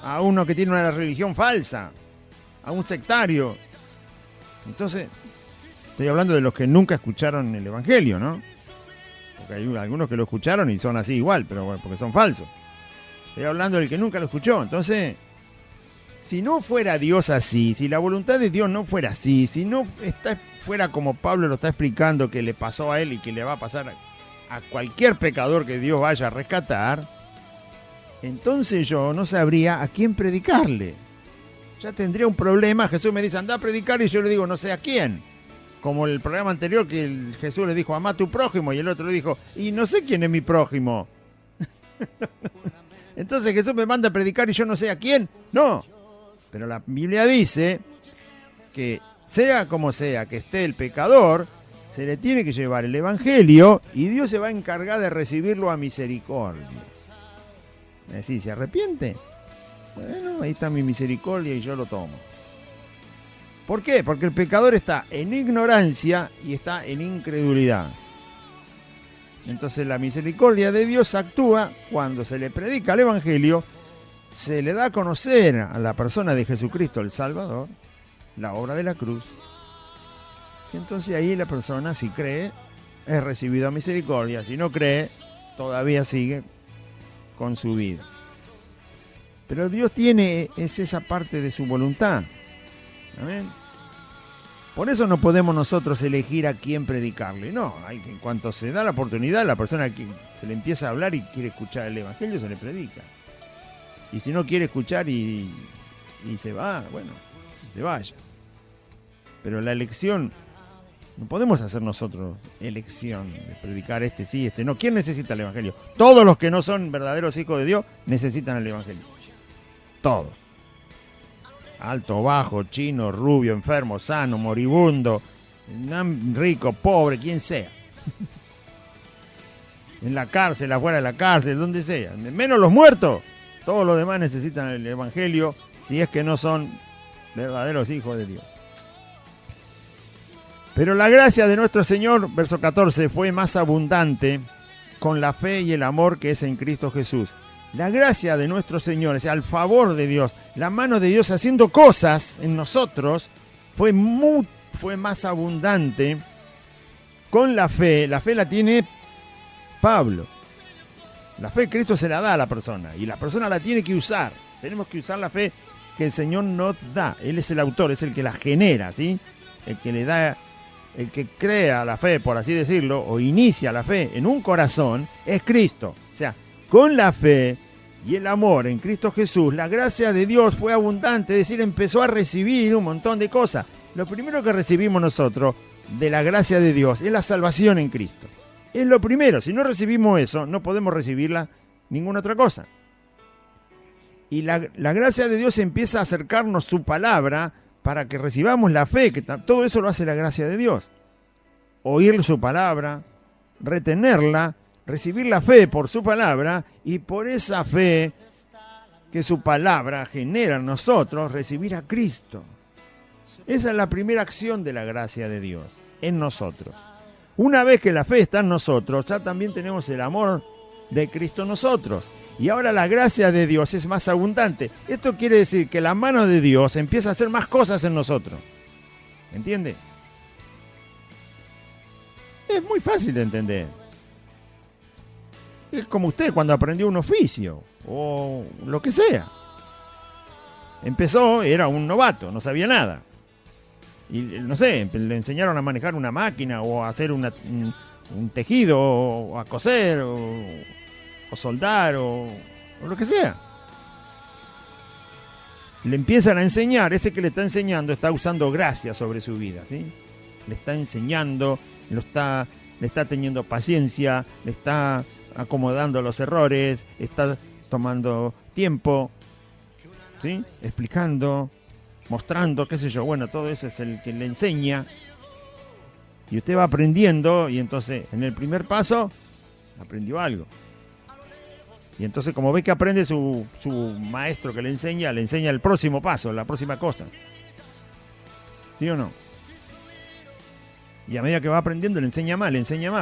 a uno que tiene una religión falsa, a un sectario. Entonces Estoy hablando de los que nunca escucharon el Evangelio, ¿no? Porque hay algunos que lo escucharon y son así igual, pero bueno, porque son falsos. Estoy hablando del que nunca lo escuchó. Entonces, si no fuera Dios así, si la voluntad de Dios no fuera así, si no fuera como Pablo lo está explicando que le pasó a él y que le va a pasar a cualquier pecador que Dios vaya a rescatar, entonces yo no sabría a quién predicarle. Ya tendría un problema. Jesús me dice, anda a predicar, y yo le digo, no sé a quién. Como el programa anterior que Jesús le dijo, amá a tu prójimo, y el otro le dijo, y no sé quién es mi prójimo. Entonces Jesús me manda a predicar y yo no sé a quién. No, pero la Biblia dice que sea como sea que esté el pecador, se le tiene que llevar el Evangelio y Dios se va a encargar de recibirlo a misericordia. Es decir, ¿se arrepiente? Bueno, ahí está mi misericordia y yo lo tomo. ¿Por qué? Porque el pecador está en ignorancia y está en incredulidad. Entonces la misericordia de Dios actúa cuando se le predica el Evangelio, se le da a conocer a la persona de Jesucristo el Salvador, la obra de la cruz. Y entonces ahí la persona, si cree, es recibido a misericordia. Si no cree, todavía sigue con su vida. Pero Dios es esa parte de su voluntad. ¿Amén? Por eso no podemos nosotros elegir a quién predicarle. No, en cuanto se da la oportunidad, la persona que se le empieza a hablar y quiere escuchar el Evangelio, se le predica. Y si no quiere escuchar y se va, bueno, se vaya. Pero la elección, no podemos hacer nosotros elección de predicar este sí, este no. ¿Quién necesita el Evangelio? Todos los que no son verdaderos hijos de Dios necesitan el Evangelio. Todos. Alto, bajo, chino, rubio, enfermo, sano, moribundo, rico, pobre, quien sea. En la cárcel, afuera de la cárcel, donde sea. Menos los muertos. Todos los demás necesitan el Evangelio si es que no son verdaderos hijos de Dios. Pero la gracia de nuestro Señor, verso 14, fue más abundante con la fe y el amor que es en Cristo Jesús. La gracia de nuestro Señor, o sea, el favor de Dios, la mano de Dios haciendo cosas en nosotros, fue más abundante con la fe. La fe la tiene Pablo. La fe Cristo se la da a la persona y la persona la tiene que usar. Tenemos que usar la fe que el Señor nos da. Él es el autor, es el que la genera, ¿sí? El que le da, el que crea la fe, por así decirlo, o inicia la fe en un corazón, es Cristo. O sea, con la fe y el amor en Cristo Jesús, la gracia de Dios fue abundante, es decir, empezó a recibir un montón de cosas. Lo primero que recibimos nosotros de la gracia de Dios es la salvación en Cristo. Es lo primero. Si no recibimos eso, no podemos recibirla ninguna otra cosa. Y la gracia de Dios empieza a acercarnos su palabra para que recibamos la fe, que todo eso lo hace la gracia de Dios. Oír su palabra, retenerla, recibir la fe por su palabra y por esa fe que su palabra genera en nosotros, recibir a Cristo. Esa es la primera acción de la gracia de Dios en nosotros. Una vez que la fe está en nosotros, ya también tenemos el amor de Cristo en nosotros. Y ahora la gracia de Dios es más abundante. Esto quiere decir que la mano de Dios empieza a hacer más cosas en nosotros. ¿Entiende? Es muy fácil de entender. Es como usted cuando aprendió un oficio o lo que sea. Empezó, era un novato, no sabía nada. Y no sé, le enseñaron a manejar una máquina o a hacer un tejido o a coser o soldar o lo que sea. Le empiezan a enseñar, ese que le está enseñando está usando gracia sobre su vida, ¿sí? Le está enseñando, le está teniendo paciencia, le está acomodando los errores, está tomando tiempo, ¿sí? Explicando, mostrando, qué sé yo. Bueno, todo eso es el que le enseña. Y usted va aprendiendo y entonces en el primer paso aprendió algo. Y entonces como ve que aprende su maestro que le enseña el próximo paso, la próxima cosa. ¿Sí o no? Y a medida que va aprendiendo le enseña más.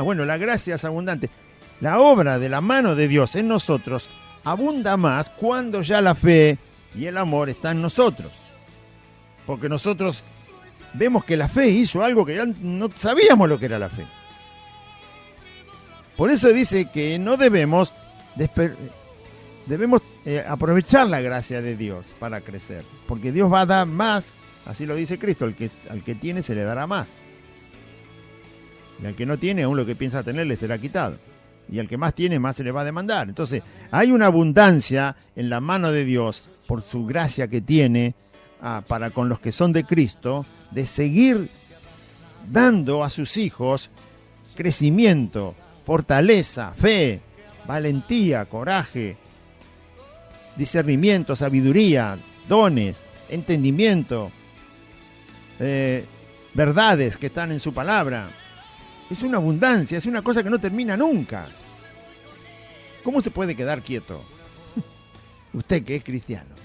Bueno, la gracia es abundante. La obra de la mano de Dios en nosotros abunda más cuando ya la fe y el amor están en nosotros. Porque nosotros vemos que la fe hizo algo que ya no sabíamos lo que era la fe. Por eso dice que no debemos aprovechar la gracia de Dios para crecer, porque Dios va a dar más, así lo dice Cristo, al que tiene se le dará más, y al que no tiene, aún lo que piensa tener le será quitado, y al que más tiene, más se le va a demandar. Entonces hay una abundancia en la mano de Dios por su gracia que tiene para con los que son de Cristo, de seguir dando a sus hijos crecimiento, fortaleza, fe, valentía, coraje, discernimiento, sabiduría, dones, entendimiento, verdades que están en su palabra. Es una abundancia, es una cosa que no termina nunca. ¿Cómo se puede quedar quieto? Usted que es cristiano.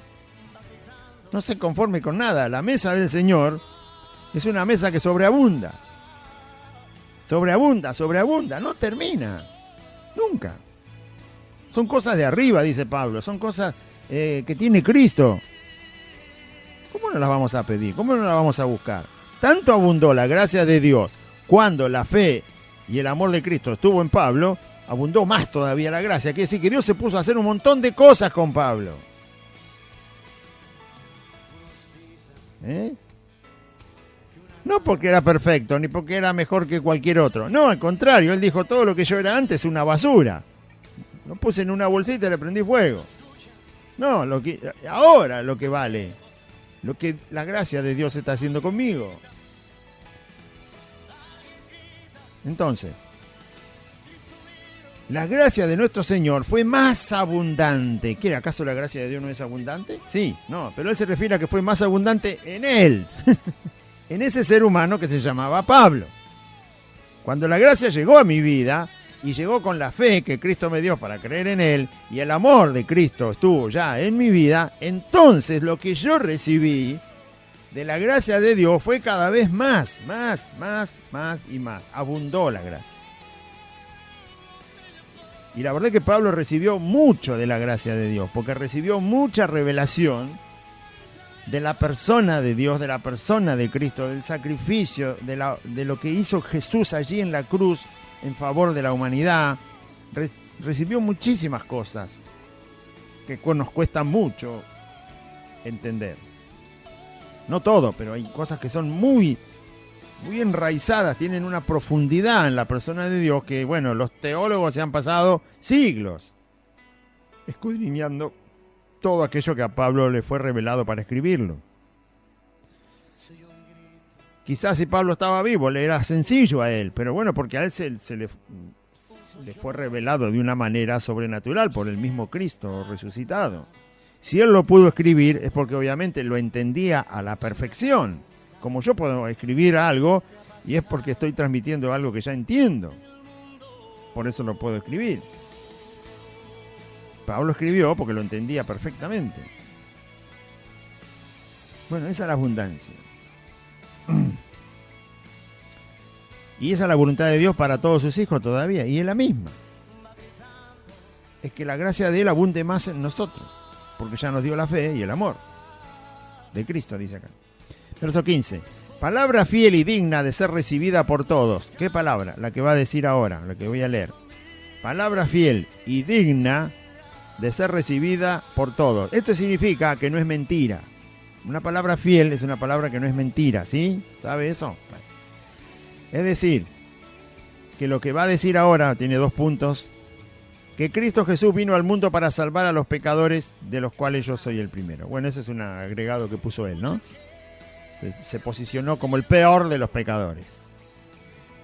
No se conforme con nada. La mesa del Señor es una mesa que sobreabunda. Sobreabunda, sobreabunda, no termina. Nunca. Son cosas de arriba, dice Pablo. Son cosas que tiene Cristo. ¿Cómo no las vamos a pedir? ¿Cómo no las vamos a buscar? Tanto abundó la gracia de Dios cuando la fe y el amor de Cristo estuvo en Pablo, abundó más todavía la gracia. Quiere decir que Dios se puso a hacer un montón de cosas con Pablo. No porque era perfecto, ni porque era mejor que cualquier otro. No, al contrario, él dijo, todo lo que yo era antes es una basura. Lo puse en una bolsita y le prendí fuego. No, ahora lo que vale, lo que la gracia de Dios está haciendo conmigo. Entonces, la gracia de nuestro Señor fue más abundante. ¿Qué? ¿Acaso la gracia de Dios no es abundante? Sí, no, pero él se refiere a que fue más abundante en él, en ese ser humano que se llamaba Pablo. Cuando la gracia llegó a mi vida y llegó con la fe que Cristo me dio para creer en él y el amor de Cristo estuvo ya en mi vida, entonces lo que yo recibí de la gracia de Dios fue cada vez más y más. Abundó la gracia. Y la verdad es que Pablo recibió mucho de la gracia de Dios, porque recibió mucha revelación de la persona de Dios, de la persona de Cristo, del sacrificio, de lo que hizo Jesús allí en la cruz en favor de la humanidad. Recibió muchísimas cosas que nos cuesta mucho entender. No todo, pero hay cosas que son muy enraizadas, tienen una profundidad en la persona de Dios que, bueno, los teólogos se han pasado siglos escudriñando todo aquello que a Pablo le fue revelado para escribirlo. Quizás si Pablo estaba vivo le era sencillo a él, pero bueno, porque a él se le fue revelado de una manera sobrenatural por el mismo Cristo resucitado. Si él lo pudo escribir es porque obviamente lo entendía a la perfección. Como yo puedo escribir algo y es porque estoy transmitiendo algo que ya entiendo. Por eso lo puedo escribir. Pablo escribió porque lo entendía perfectamente. Bueno, esa es la abundancia. Y esa es la voluntad de Dios para todos sus hijos todavía. Y es la misma. Es que la gracia de Él abunde más en nosotros. Porque ya nos dio la fe y el amor de Cristo, dice acá. Verso 15. Palabra fiel y digna de ser recibida por todos. ¿Qué palabra? La que va a decir ahora, la que voy a leer. Palabra fiel y digna de ser recibida por todos. Esto significa que no es mentira. Una palabra fiel es una palabra que no es mentira, ¿sí? ¿Sabe eso? Bueno. Es decir, que lo que va a decir ahora tiene 2 puntos. Que Cristo Jesús vino al mundo para salvar a los pecadores, de los cuales yo soy el primero. Bueno, ese es un agregado que puso él, ¿no? Se posicionó como el peor de los pecadores.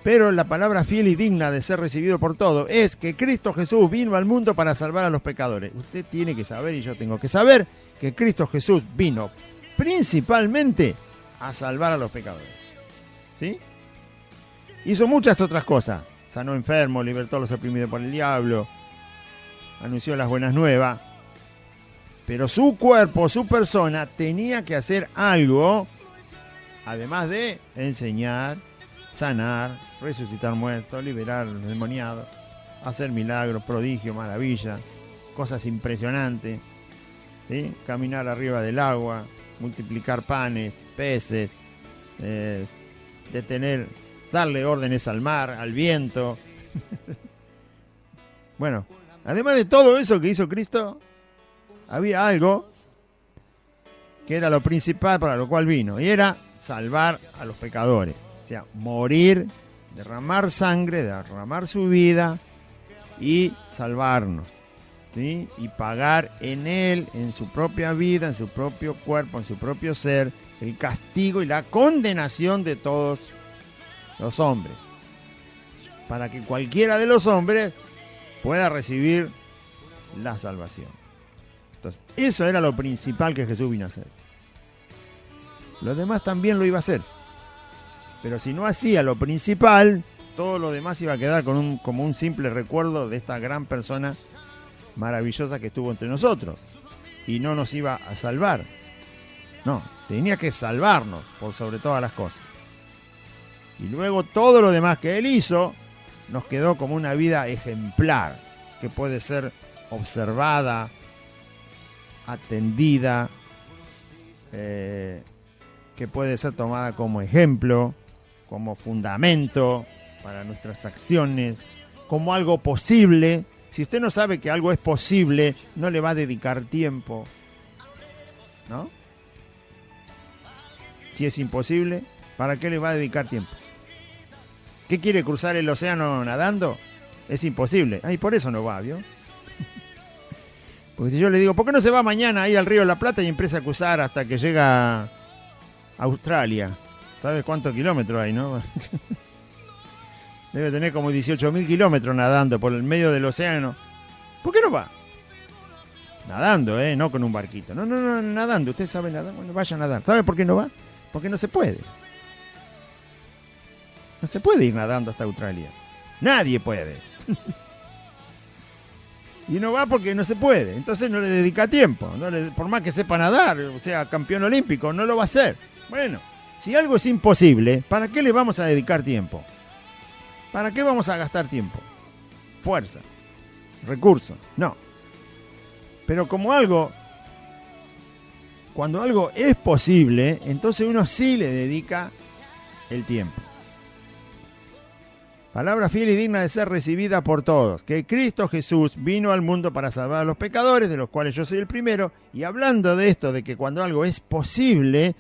Pero la palabra fiel y digna de ser recibido por todos es que Cristo Jesús vino al mundo para salvar a los pecadores. Usted tiene que saber y yo tengo que saber que Cristo Jesús vino principalmente a salvar a los pecadores. ¿Sí? Hizo muchas otras cosas. Sanó enfermos, libertó a los oprimidos por el diablo, anunció las buenas nuevas. Pero su cuerpo, su persona, tenía que hacer algo, además de enseñar, sanar, resucitar muertos, liberar a los demoniados, hacer milagros, prodigios, maravillas, cosas impresionantes, ¿sí? Caminar arriba del agua, multiplicar panes, peces, darle órdenes al mar, al viento. Bueno, además de todo eso que hizo Cristo, había algo que era lo principal para lo cual vino, y era salvar a los pecadores. O sea, morir, derramar sangre, derramar su vida y salvarnos, ¿sí? Y pagar en Él, en su propia vida, en su propio cuerpo, en su propio ser, el castigo y la condenación de todos los hombres, para que cualquiera de los hombres pueda recibir la salvación. Entonces, eso era lo principal que Jesús vino a hacer. Lo demás también lo iba a hacer, pero si no hacía lo principal, todo lo demás iba a quedar como un simple recuerdo de esta gran persona maravillosa que estuvo entre nosotros, y no nos iba a salvar. No, tenía que salvarnos por sobre todas las cosas. Y luego todo lo demás que Él hizo nos quedó como una vida ejemplar, que puede ser observada, atendida, que puede ser tomada como ejemplo, como fundamento para nuestras acciones, como algo posible. Si usted no sabe que algo es posible, no le va a dedicar tiempo, ¿no? Si es imposible, ¿para qué le va a dedicar tiempo? ¿Qué quiere, cruzar el océano nadando? Es imposible. Ay, por eso no va, ¿vio? Porque si yo le digo, ¿por qué no se va mañana ahí al Río de la Plata y empieza a cruzar hasta que llega a Australia? ¿Sabes cuántos kilómetros hay, no? Debe tener como 18.000 kilómetros nadando por el medio del océano. ¿Por qué no va? Nadando, no con un barquito. No, nadando. ¿Usted sabe nadar? Bueno, vaya a nadar. ¿Sabe por qué no va? Porque no se puede. No se puede ir nadando hasta Australia. Nadie puede. Y no va porque no se puede. Entonces no le dedica tiempo. Por más que sepa nadar, o sea, campeón olímpico, no lo va a hacer. Bueno, si algo es imposible, ¿para qué le vamos a dedicar tiempo? ¿Para qué vamos a gastar tiempo? Fuerza, recursos, no. Pero cuando algo es posible, entonces uno sí le dedica el tiempo. Palabra fiel y digna de ser recibida por todos, que Cristo Jesús vino al mundo para salvar a los pecadores, de los cuales yo soy el primero. Y hablando de esto, de que cuando algo es posible,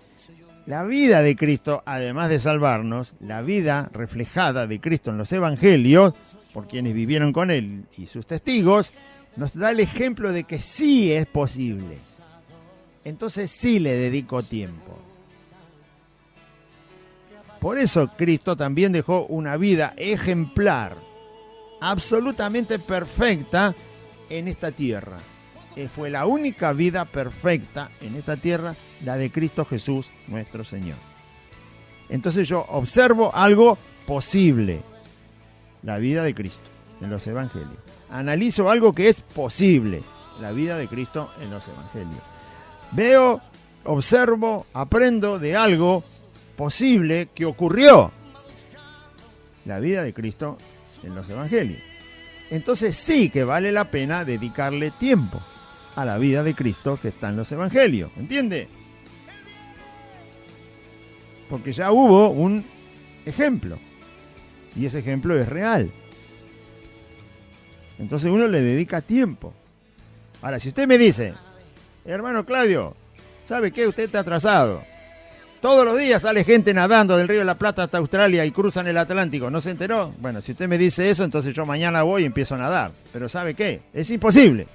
la vida de Cristo, además de salvarnos, la vida reflejada de Cristo en los evangelios, por quienes vivieron con Él y sus testigos, nos da el ejemplo de que sí es posible. Entonces sí le dedico tiempo. Por eso Cristo también dejó una vida ejemplar, absolutamente perfecta en esta tierra. Fue la única vida perfecta en esta tierra, la de Cristo Jesús, nuestro Señor. Entonces yo observo algo posible, la vida de Cristo en los evangelios. Analizo algo que es posible, la vida de Cristo en los evangelios. Veo, observo, aprendo de algo posible que ocurrió, la vida de Cristo en los evangelios. Entonces sí que vale la pena dedicarle tiempo a la vida de Cristo que está en los evangelios, ¿entiende? Porque ya hubo un ejemplo y ese ejemplo es real. Entonces uno le dedica tiempo. Ahora, si usted me dice, hermano Claudio, ¿sabe qué? Usted está atrasado. Todos los días sale gente nadando del Río de la Plata hasta Australia y cruzan el Atlántico. ¿No se enteró? Bueno, si usted me dice eso, entonces yo mañana voy y empiezo a nadar. Pero ¿sabe qué? Es imposible.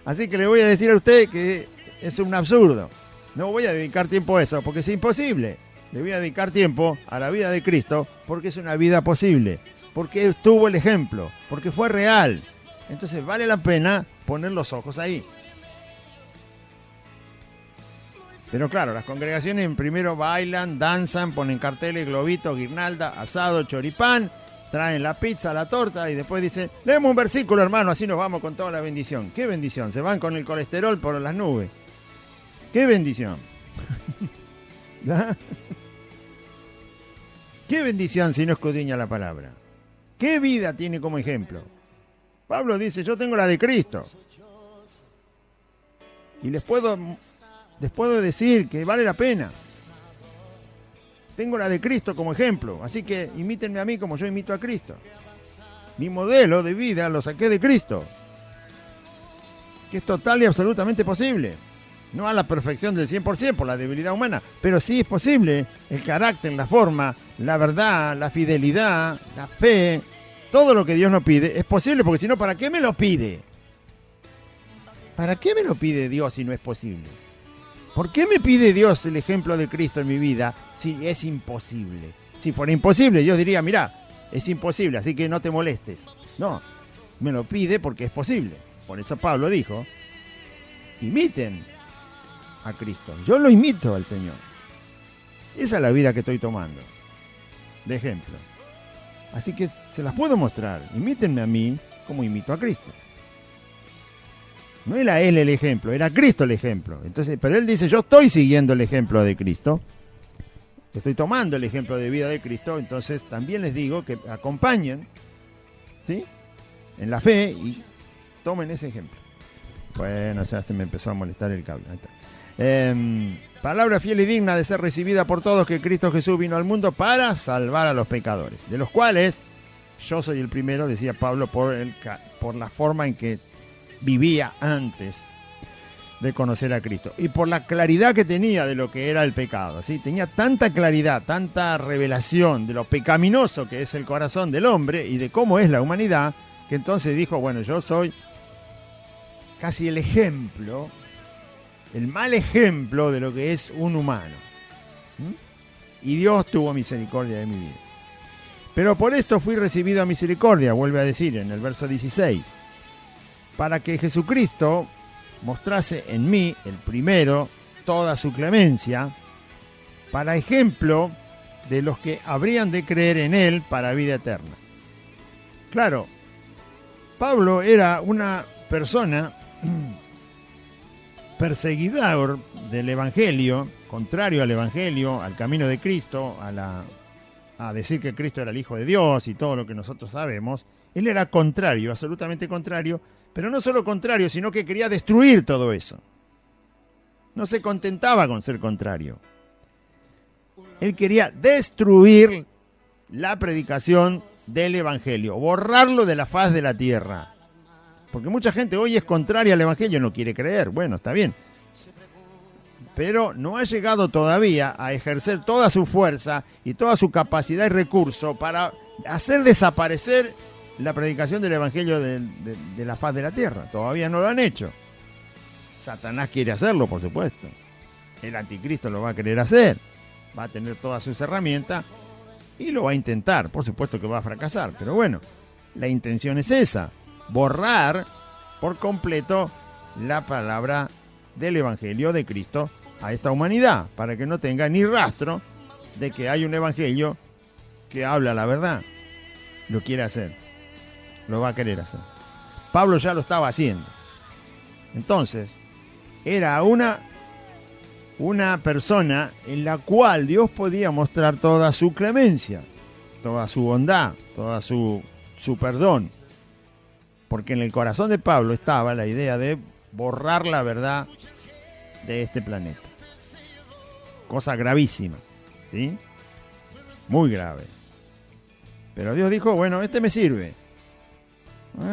Así que le voy a decir a usted que es un absurdo. No voy a dedicar tiempo a eso porque es imposible. Le voy a dedicar tiempo a la vida de Cristo porque es una vida posible. Porque estuvo el ejemplo. Porque fue real. Entonces vale la pena poner los ojos ahí. Pero claro, las congregaciones primero bailan, danzan, ponen carteles, globitos, guirnalda, asado, choripán, traen la pizza, la torta y después dicen, leemos un versículo, hermano, así nos vamos con toda la bendición. ¿Qué bendición? Se van con el colesterol por las nubes. ¿Qué bendición? ¿Ah? ¿Qué bendición si no escudriña la palabra? ¿Qué vida tiene como ejemplo? Pablo dice, yo tengo la de Cristo. Y les puedo decir que vale la pena. tengo la de Cristo como ejemplo, así que imítenme a mí como yo imito a Cristo. Mi modelo de vida lo saqué de Cristo, que es total y absolutamente posible. No a la perfección del 100% por la debilidad humana, pero sí es posible. El carácter, la forma, la verdad, la fidelidad, la fe, todo lo que Dios nos pide es posible, porque si no, ¿para qué me lo pide? ¿Para qué me lo pide Dios si no es posible? ¿Por qué me pide Dios el ejemplo de Cristo en mi vida si es imposible? Si fuera imposible, Dios diría, mirá, es imposible, así que no te molestes. No, me lo pide porque es posible. Por eso Pablo dijo, imiten a Cristo. Yo lo imito al Señor. Esa es la vida que estoy tomando, de ejemplo. Así que se las puedo mostrar. Imítenme a mí como imito a Cristo. No era Él el ejemplo, era Cristo el ejemplo. Entonces, pero Él dice, yo estoy siguiendo el ejemplo de Cristo. Estoy tomando el ejemplo de vida de Cristo. Entonces también les digo que acompañen, ¿sí?, en la fe y tomen ese ejemplo. Bueno, ya se me empezó a molestar el cable. Ahí está. Palabra fiel y digna de ser recibida por todos, que Cristo Jesús vino al mundo para salvar a los pecadores, de los cuales yo soy el primero, decía Pablo, por la forma en que vivía antes de conocer a Cristo y por la claridad que tenía de lo que era el pecado, ¿sí? Tenía tanta claridad, tanta revelación de lo pecaminoso que es el corazón del hombre y de cómo es la humanidad, que entonces dijo, bueno, yo soy casi el ejemplo, el mal ejemplo de lo que es un humano. Y Dios tuvo misericordia de mi vida. Pero por esto fui recibido a misericordia, vuelve a decir en el verso 16, para que Jesucristo mostrase en mí, el primero, toda su clemencia, para ejemplo de los que habrían de creer en Él para vida eterna. Claro, Pablo era una persona perseguidor del Evangelio, contrario al Evangelio, al camino de Cristo, a decir que Cristo era el Hijo de Dios y todo lo que nosotros sabemos. Él era contrario, absolutamente contrario, pero no solo contrario, sino que quería destruir todo eso. No se contentaba con ser contrario. Él quería destruir la predicación del Evangelio, borrarlo de la faz de la tierra. Porque mucha gente hoy es contraria al Evangelio, no quiere creer. Bueno, está bien. Pero no ha llegado todavía a ejercer toda su fuerza y toda su capacidad y recurso para hacer desaparecer la predicación del Evangelio de la faz de la tierra. Todavía no lo han hecho. Satanás quiere hacerlo, por supuesto. El anticristo lo va a querer hacer. Va a tener todas sus herramientas y lo va a intentar. Por supuesto que va a fracasar. Pero bueno, la intención es esa. Borrar por completo la palabra del Evangelio de Cristo a esta humanidad, para que no tenga ni rastro de que hay un Evangelio que habla la verdad. Lo quiere hacer, lo va a querer hacer. Pablo ya lo estaba haciendo. Entonces, era una persona en la cual Dios podía mostrar toda su clemencia, toda su bondad, toda su perdón. Porque en el corazón de Pablo estaba la idea de borrar la verdad de este planeta. Cosa gravísima, ¿sí? Muy grave. Pero Dios dijo, bueno, este me sirve.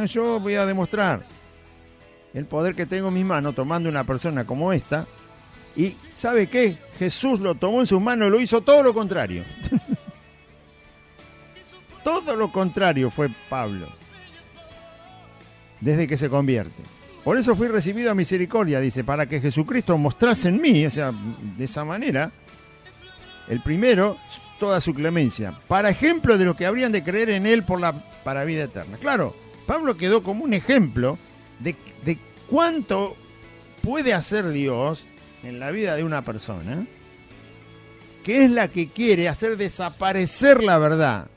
Yo voy a demostrar el poder que tengo en mis manos tomando una persona como esta. Y ¿sabe qué? Jesús lo tomó en sus manos y lo hizo todo lo contrario. Todo lo contrario fue Pablo. Desde que se convierte. Por eso fui recibido a misericordia, dice, para que Jesucristo mostrase en mí, o sea, de esa manera, el primero, toda su clemencia, para ejemplo de los que habrían de creer en Él para vida eterna. Claro, Pablo quedó como un ejemplo de cuánto puede hacer Dios en la vida de una persona, que es la que quiere hacer desaparecer la verdad.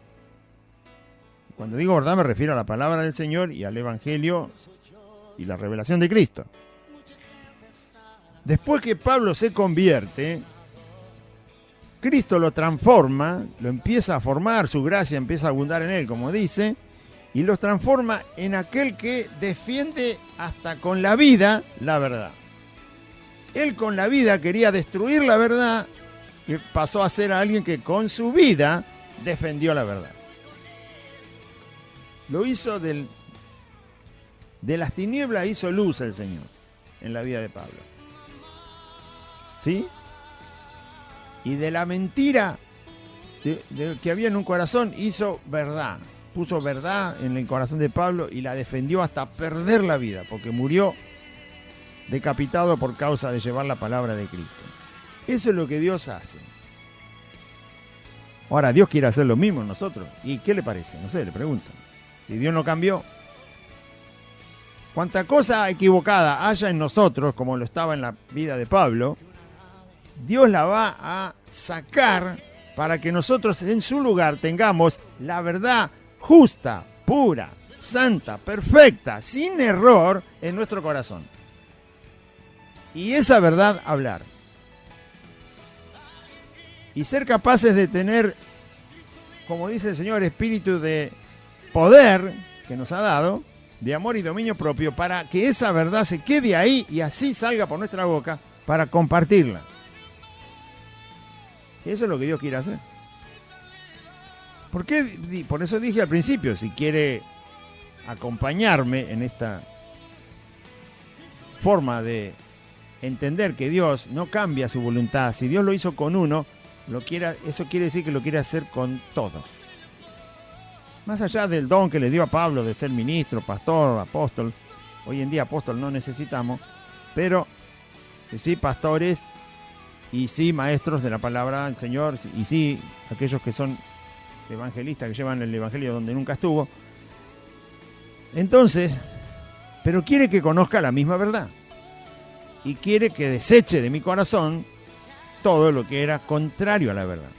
Cuando digo verdad me refiero a la palabra del Señor y al Evangelio y la revelación de Cristo. Después que Pablo se convierte, Cristo lo transforma, lo empieza a formar, su gracia empieza a abundar en él, como dice, y los transforma en aquel que defiende hasta con la vida la verdad. Él con la vida quería destruir la verdad y pasó a ser alguien que con su vida defendió la verdad. Lo hizo de las tinieblas, hizo luz el Señor en la vida de Pablo. ¿Sí? Y de la mentira que había en un corazón, hizo verdad. Puso verdad en el corazón de Pablo y la defendió hasta perder la vida, porque murió decapitado por causa de llevar la palabra de Cristo. Eso es lo que Dios hace. Ahora, Dios quiere hacer lo mismo en nosotros. ¿Y qué le parece? No sé, le pregunto. Si Dios no cambió, cuanta cosa equivocada haya en nosotros, como lo estaba en la vida de Pablo, Dios la va a sacar para que nosotros en su lugar tengamos la verdad justa, pura, santa, perfecta, sin error en nuestro corazón. Y esa verdad hablar. Y ser capaces de tener, como dice el Señor, espíritu de poder que nos ha dado, de amor y dominio propio, para que esa verdad se quede ahí y así salga por nuestra boca para compartirla. Eso es lo que Dios quiere hacer. Por eso dije al principio, si quiere acompañarme en esta forma de entender que Dios no cambia su voluntad, si Dios lo hizo con uno, eso quiere decir que lo quiere hacer con todos. Más allá del don que le dio a Pablo de ser ministro, pastor, apóstol, hoy en día apóstol no necesitamos, pero sí pastores y sí maestros de la palabra del Señor, y sí aquellos que son evangelistas, que llevan el evangelio donde nunca estuvo. Entonces, pero quiere que conozca la misma verdad y quiere que deseche de mi corazón todo lo que era contrario a la verdad.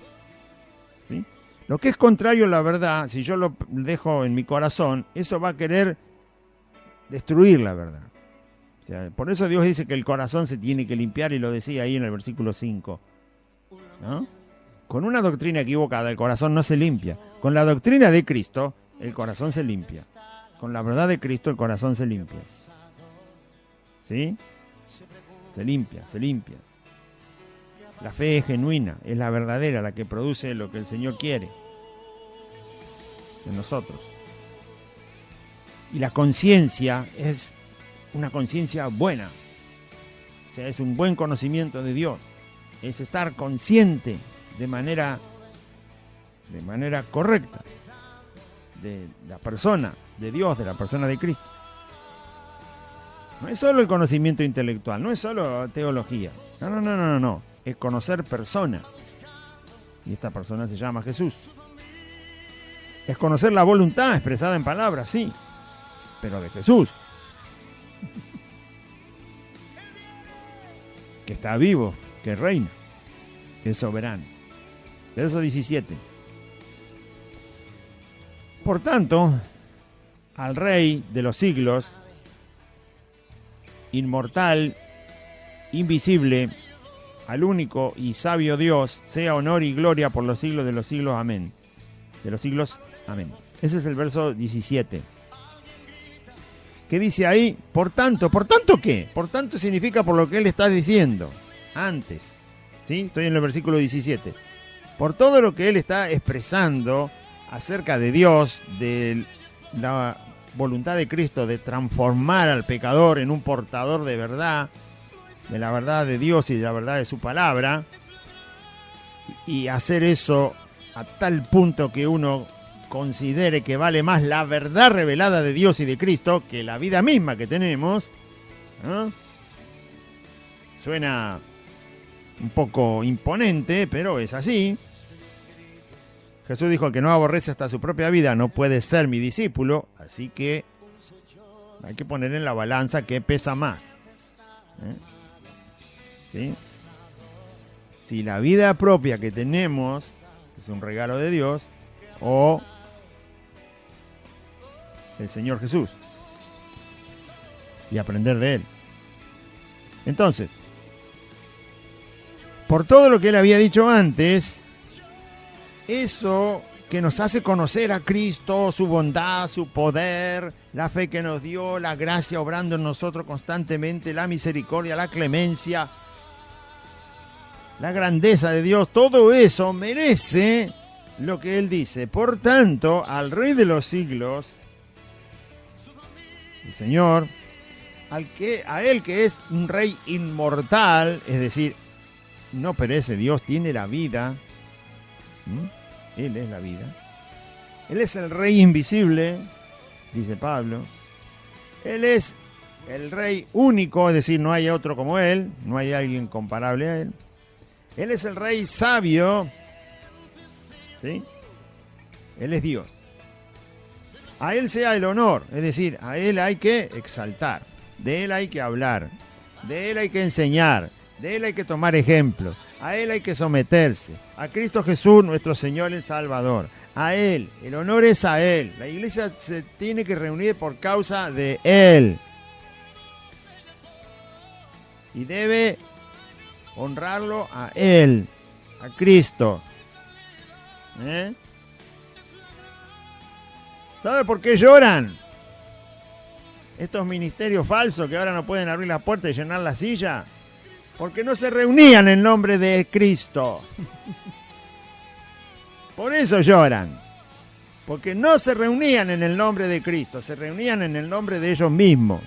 ¿Sí? Lo que es contrario a la verdad, si yo lo dejo en mi corazón, eso va a querer destruir la verdad. O sea, por eso Dios dice que el corazón se tiene que limpiar, y lo decía ahí en el versículo 5, ¿no? Con una doctrina equivocada el corazón no se limpia. Con la doctrina de Cristo el corazón se limpia. Con la verdad de Cristo el corazón se limpia. ¿Sí? Se limpia, se limpia. La fe es genuina, es la verdadera, la que produce lo que el Señor quiere en nosotros. Y la conciencia es una conciencia buena. O sea, es un buen conocimiento de Dios. Es estar consciente de manera correcta de la persona de Dios, de la persona de Cristo. No es solo el conocimiento intelectual, no es solo teología. No. Es conocer persona. Y esta persona se llama Jesús. Es conocer la voluntad expresada en palabras, sí, pero de Jesús, que está vivo, que reina, que es soberano. Verso 17. Por tanto, al Rey de los siglos, inmortal, invisible, al único y sabio Dios, sea honor y gloria por los siglos de los siglos. Amén. De los siglos. Amén. Ese es el verso 17. ¿Qué dice ahí? Por tanto ¿qué? Por tanto significa por lo que él está diciendo antes. ¿Sí? Estoy en el versículo 17. Por todo lo que él está expresando acerca de Dios, de la voluntad de Cristo de transformar al pecador en un portador de verdad, de la verdad de Dios y de la verdad de su palabra, y hacer eso a tal punto que uno considere que vale más la verdad revelada de Dios y de Cristo que la vida misma que tenemos, ¿no? Suena un poco imponente, pero es así. Jesús dijo: el que no aborrece hasta su propia vida no puede ser mi discípulo, así que hay que poner en la balanza qué pesa más. ¿Sí? Si la vida propia que tenemos es un regalo de Dios, o el Señor Jesús, y aprender de Él. Entonces, por todo lo que Él había dicho antes, eso que nos hace conocer a Cristo, su bondad, su poder, la fe que nos dio, la gracia obrando en nosotros constantemente, la misericordia, la clemencia, la grandeza de Dios, todo eso merece lo que Él dice. Por tanto, al Rey de los siglos, el Señor, a Él que es un Rey inmortal, es decir, no perece, Dios tiene la vida, Él es la vida, Él es el Rey invisible, dice Pablo, Él es el Rey único, es decir, no hay otro como Él, no hay alguien comparable a Él, Él es el Rey sabio, ¿sí? Él es Dios. A Él sea el honor, es decir, a Él hay que exaltar, de Él hay que hablar, de Él hay que enseñar, de Él hay que tomar ejemplo, a Él hay que someterse, a Cristo Jesús, nuestro Señor y Salvador, a Él, el honor es a Él, la iglesia se tiene que reunir por causa de Él y debe honrarlo a Él, a Cristo. ¿Sabe por qué lloran? Estos ministerios falsos que ahora no pueden abrir la puerta y llenar la silla, porque no se reunían en nombre de Cristo. Por eso lloran, porque no se reunían en el nombre de Cristo, se reunían en el nombre de ellos mismos,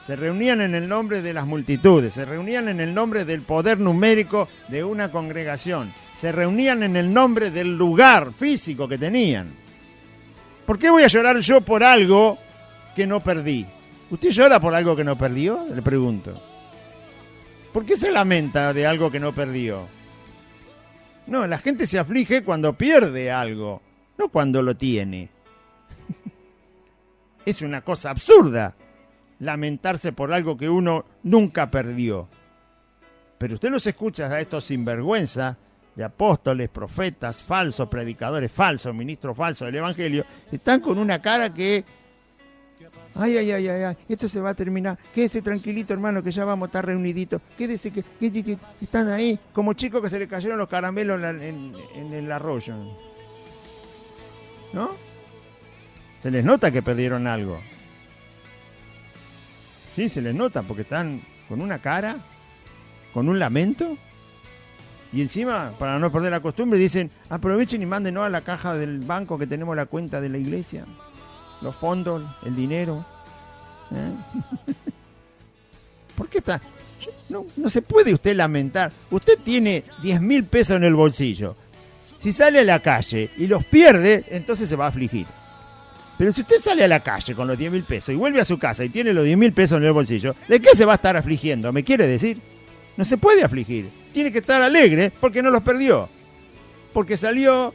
se reunían en el nombre de las multitudes, se reunían en el nombre del poder numérico de una congregación, se reunían en el nombre del lugar físico que tenían. ¿Por qué voy a llorar yo por algo que no perdí? ¿Usted llora por algo que no perdió? Le pregunto. ¿Por qué se lamenta de algo que no perdió? No, la gente se aflige cuando pierde algo, no cuando lo tiene. Es una cosa absurda lamentarse por algo que uno nunca perdió. Pero usted los escucha a estos sinvergüenzas de apóstoles, profetas, falsos predicadores, falsos ministros falsos del Evangelio, están con una cara que ay, esto se va a terminar, quédese tranquilito hermano que ya vamos a estar reuniditos, quédese que están ahí como chicos que se le cayeron los caramelos en el arroyo, ¿no? Se les nota que perdieron algo, sí, se les nota porque están con una cara, con un lamento. Y encima, para no perder la costumbre, dicen, aprovechen y mándenos a la caja del banco que tenemos la cuenta de la iglesia. Los fondos, el dinero. ¿Por qué está? No se puede usted lamentar. Usted tiene 10.000 pesos en el bolsillo. Si sale a la calle y los pierde, entonces se va a afligir. Pero si usted sale a la calle con los 10.000 pesos y vuelve a su casa y tiene los 10.000 pesos en el bolsillo, ¿de qué se va a estar afligiendo? ¿Me quiere decir? No se puede afligir. Tiene que estar alegre porque no los perdió. Porque salió,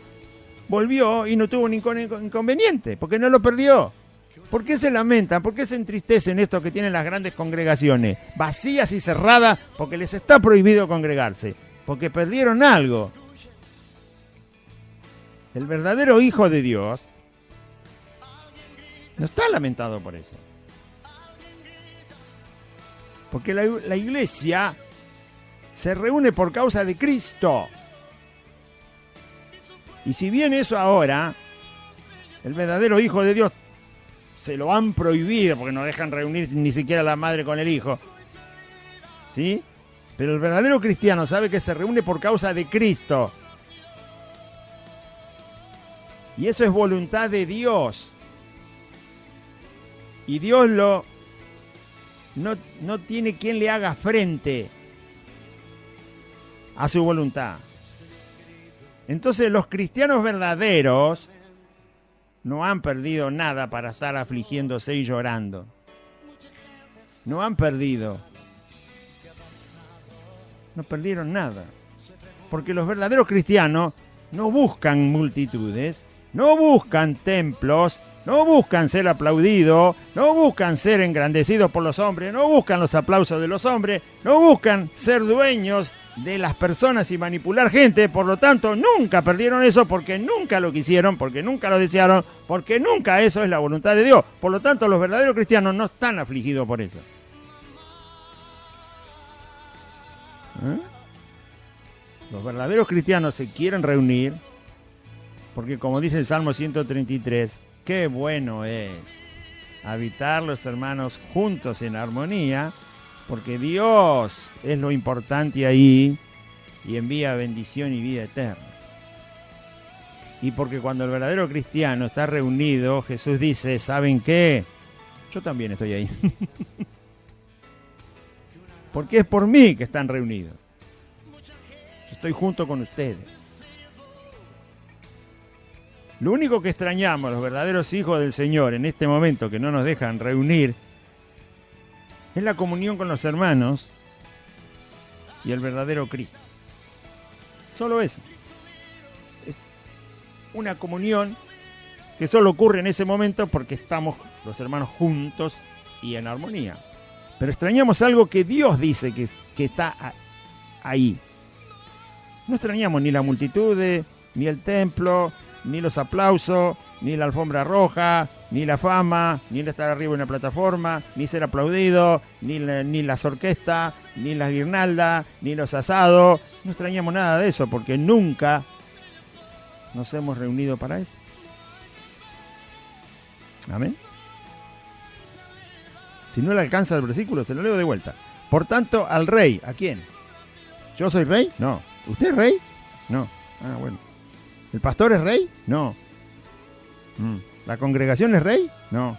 volvió y no tuvo ningún inconveniente. Porque no lo perdió. ¿Por qué se lamentan? ¿Por qué se entristecen estos que tienen las grandes congregaciones? Vacías y cerradas porque les está prohibido congregarse. Porque perdieron algo. El verdadero Hijo de Dios no está lamentado por eso. Porque la iglesia se reúne por causa de Cristo. Y si bien eso ahora, el verdadero Hijo de Dios, se lo han prohibido porque no dejan reunir ni siquiera la madre con el hijo, ¿sí? Pero el verdadero cristiano sabe que se reúne por causa de Cristo. Y eso es voluntad de Dios. Y Dios no tiene quien le haga frente a su voluntad. Entonces los cristianos verdaderos no han perdido nada para estar afligiéndose y llorando. No han perdido. No perdieron nada. Porque los verdaderos cristianos no buscan multitudes, no buscan templos, no buscan ser aplaudidos, no buscan ser engrandecidos por los hombres, no buscan los aplausos de los hombres, no buscan ser dueños de las personas y manipular gente. Por lo tanto, nunca perdieron eso porque nunca lo quisieron, porque nunca lo desearon, porque nunca eso es la voluntad de Dios. Por lo tanto, los verdaderos cristianos no están afligidos por eso. Los verdaderos cristianos se quieren reunir porque, como dice el Salmo 133, qué bueno es habitar los hermanos juntos en armonía, porque Dios es lo importante ahí y envía bendición y vida eterna. Y porque cuando el verdadero cristiano está reunido, Jesús dice, ¿saben qué? Yo también estoy ahí. Porque es por mí que están reunidos. Estoy junto con ustedes. Lo único que extrañamos los verdaderos hijos del Señor en este momento que no nos dejan reunir es la comunión con los hermanos y el verdadero Cristo. Solo eso. Es una comunión que solo ocurre en ese momento porque estamos los hermanos juntos y en armonía. Pero extrañamos algo que Dios dice que está ahí. No extrañamos ni la multitud, ni el templo, ni los aplausos, ni la alfombra roja, ni la fama, ni el estar arriba en la plataforma, ni ser aplaudido, ni las orquestas, ni las guirnaldas, ni los asados. No extrañamos nada de eso porque nunca nos hemos reunido para eso. Amén. Si no le alcanza el versículo, se lo leo de vuelta. Por tanto, al rey, ¿a quién? ¿Yo soy rey? No. ¿Usted es rey? No. Ah, bueno. ¿El pastor es rey? No. ¿La congregación es rey? No.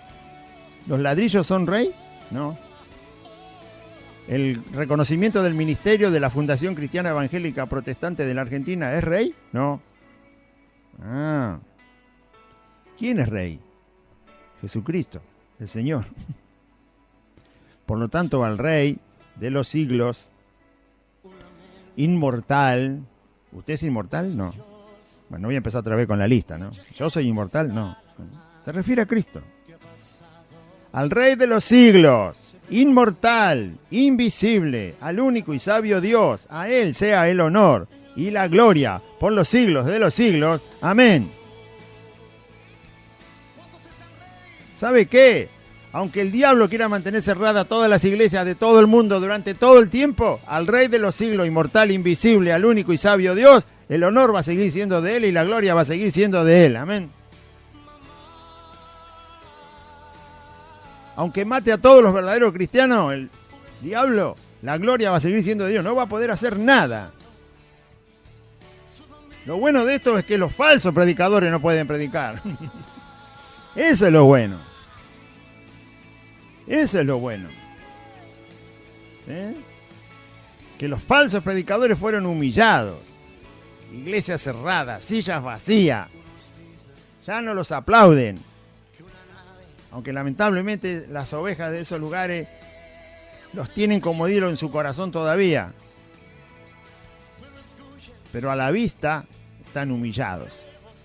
¿Los ladrillos son rey? No. ¿El reconocimiento del ministerio de la Fundación Cristiana Evangélica Protestante de la Argentina es rey? No. Ah. ¿Quién es rey? Jesucristo, el Señor. Por lo tanto, al Rey de los siglos, inmortal. ¿Usted es inmortal? No. Bueno, no voy a empezar otra vez con la lista, ¿no? ¿Yo soy inmortal? No. Se refiere a Cristo. Al Rey de los siglos, inmortal, invisible, al único y sabio Dios, a Él sea el honor y la gloria por los siglos de los siglos. Amén. ¿Sabe qué? Aunque el diablo quiera mantener cerradas todas las iglesias de todo el mundo durante todo el tiempo, al Rey de los siglos, inmortal, invisible, al único y sabio Dios, el honor va a seguir siendo de Él y la gloria va a seguir siendo de Él. Amén. Aunque mate a todos los verdaderos cristianos, el diablo, la gloria va a seguir siendo de Dios. No va a poder hacer nada. Lo bueno de esto es que los falsos predicadores no pueden predicar. Eso es lo bueno. Eso es lo bueno. Que los falsos predicadores fueron humillados. Iglesias cerradas, sillas vacías. Ya no los aplauden. Aunque lamentablemente las ovejas de esos lugares los tienen como ídolo en su corazón todavía. Pero a la vista están humillados.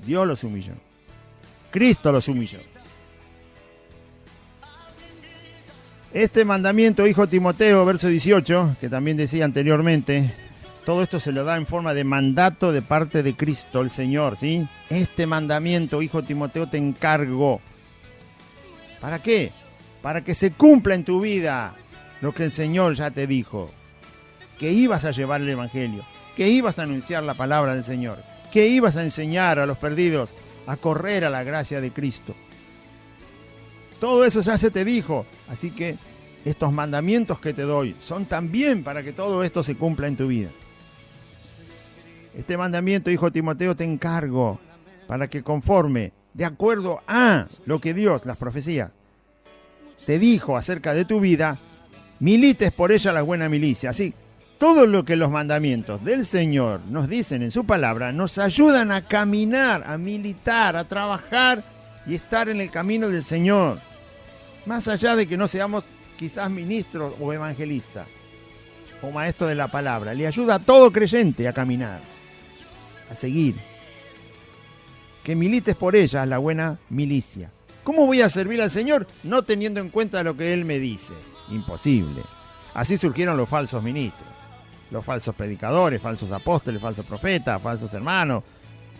Dios los humilló. Cristo los humilló. Este mandamiento, hijo Timoteo, verso 18, que también decía anteriormente, todo esto se lo da en forma de mandato de parte de Cristo, el Señor, ¿sí? Este mandamiento, hijo Timoteo, te encargo. ¿Para qué? Para que se cumpla en tu vida lo que el Señor ya te dijo. Que ibas a llevar el Evangelio, que ibas a anunciar la palabra del Señor, que ibas a enseñar a los perdidos a correr a la gracia de Cristo. Todo eso ya se te dijo, así que estos mandamientos que te doy son también para que todo esto se cumpla en tu vida. Este mandamiento, hijo Timoteo, te encargo para que conforme, de acuerdo a lo que Dios, las profecías, te dijo acerca de tu vida, milites por ella la buena milicia. Así, todo lo que los mandamientos del Señor nos dicen en su palabra, nos ayudan a caminar, a militar, a trabajar y estar en el camino del Señor. Más allá de que no seamos quizás ministros o evangelistas o maestros de la palabra, le ayuda a todo creyente a caminar, a seguir. Que milites por ella la buena milicia. ¿Cómo voy a servir al Señor no teniendo en cuenta lo que Él me dice? Imposible. Así surgieron los falsos ministros, los falsos predicadores, falsos apóstoles, falsos profetas, falsos hermanos,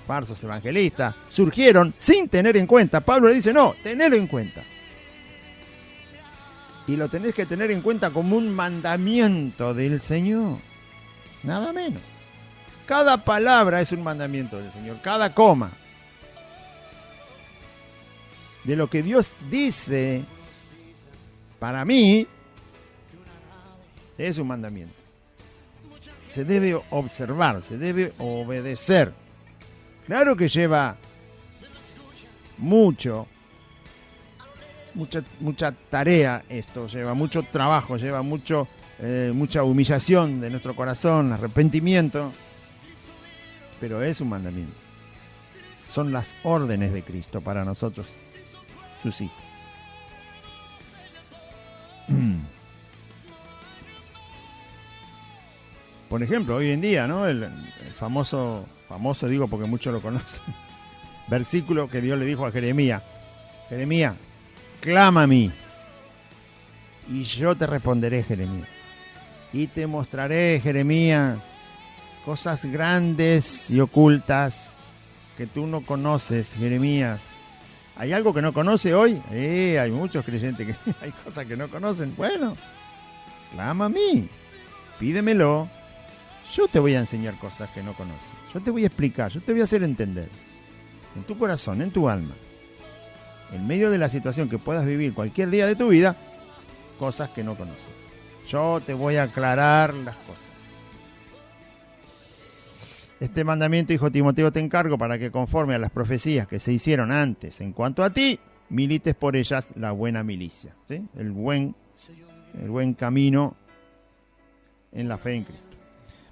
falsos evangelistas. Surgieron sin tener en cuenta. Pablo le dice, no, tenelo en cuenta. Y lo tenés que tener en cuenta como un mandamiento del Señor. Nada menos. Cada palabra es un mandamiento del Señor. Cada coma. De lo que Dios dice, para mí, es un mandamiento. se debe observar, se debe obedecer. Claro que lleva mucha tarea esto, lleva mucho trabajo, lleva mucha humillación de nuestro corazón, arrepentimiento, pero es un mandamiento. Son las órdenes de Cristo para nosotros, sus hijos. Por ejemplo, hoy en día, ¿no? El famoso digo porque muchos lo conocen, versículo que Dios le dijo a Jeremías: Jeremías, clama a mí y yo te responderé, Jeremías, y te mostraré, Jeremías, cosas grandes y ocultas que tú no conoces, Jeremías. ¿Hay algo que no conoce hoy? Hay muchos creyentes que hay cosas que no conocen. Bueno, clama a mí, pídemelo. Yo te voy a enseñar cosas que no conoces. Yo te voy a explicar, yo te voy a hacer entender. En tu corazón, en tu alma, en medio de la situación que puedas vivir cualquier día de tu vida, cosas que no conoces. Yo te voy a aclarar las cosas. Este mandamiento, hijo Timoteo, te encargo para que conforme a las profecías que se hicieron antes en cuanto a ti, milites por ellas la buena milicia, ¿sí? El buen camino en la fe en Cristo.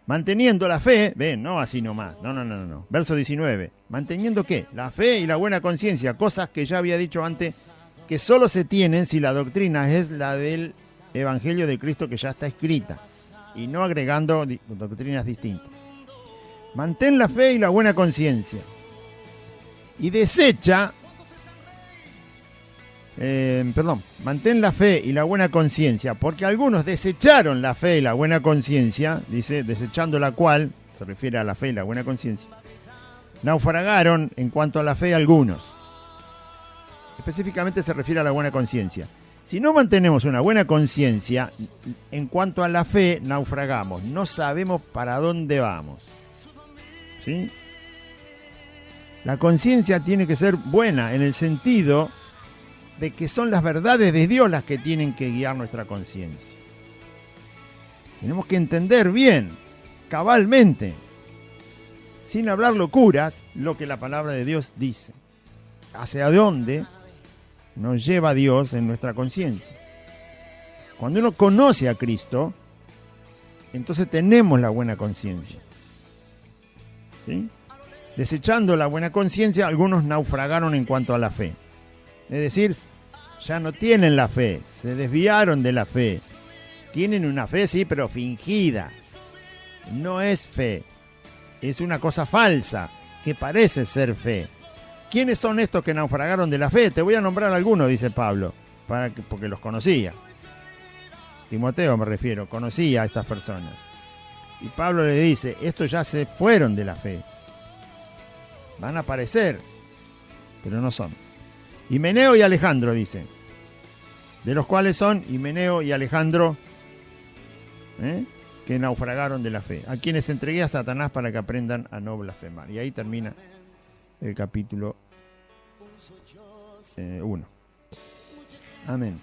Manteniendo la fe, ven, no así nomás, no. Verso 19, ¿manteniendo qué? La fe y la buena conciencia, cosas que ya había dicho antes, que solo se tienen si la doctrina es la del Evangelio de Cristo que ya está escrita, y no agregando doctrinas distintas. Mantén la fe y la buena conciencia, y mantén la fe y la buena conciencia, porque algunos desecharon la fe y la buena conciencia, dice, desechando la cual, se refiere a la fe y la buena conciencia, naufragaron en cuanto a la fe algunos. Específicamente se refiere a la buena conciencia. Si no mantenemos una buena conciencia, en cuanto a la fe, naufragamos, no sabemos para dónde vamos. ¿Sí? La conciencia tiene que ser buena en el sentido de que son las verdades de Dios las que tienen que guiar nuestra conciencia. Tenemos que entender bien, cabalmente, sin hablar locuras, lo que la palabra de Dios dice. Hacia dónde nos lleva Dios en nuestra conciencia. Cuando uno conoce a Cristo, entonces tenemos la buena conciencia. ¿Sí? Desechando la buena conciencia, algunos naufragaron en cuanto a la fe. Es decir, ya no tienen la fe, se desviaron de la fe. Tienen una fe, sí, pero fingida. No es fe, es una cosa falsa que parece ser fe. ¿Quiénes son estos que naufragaron de la fe? Te voy a nombrar algunos, dice Pablo, porque los conocía. Timoteo me refiero, conocía a estas personas. Y Pablo le dice, estos ya se fueron de la fe. Van a aparecer, pero no son. Himeneo y Alejandro, dice. De los cuales son Himeneo y Alejandro, que naufragaron de la fe. A quienes entregué a Satanás para que aprendan a no blasfemar. Y ahí termina el capítulo 1. Amén.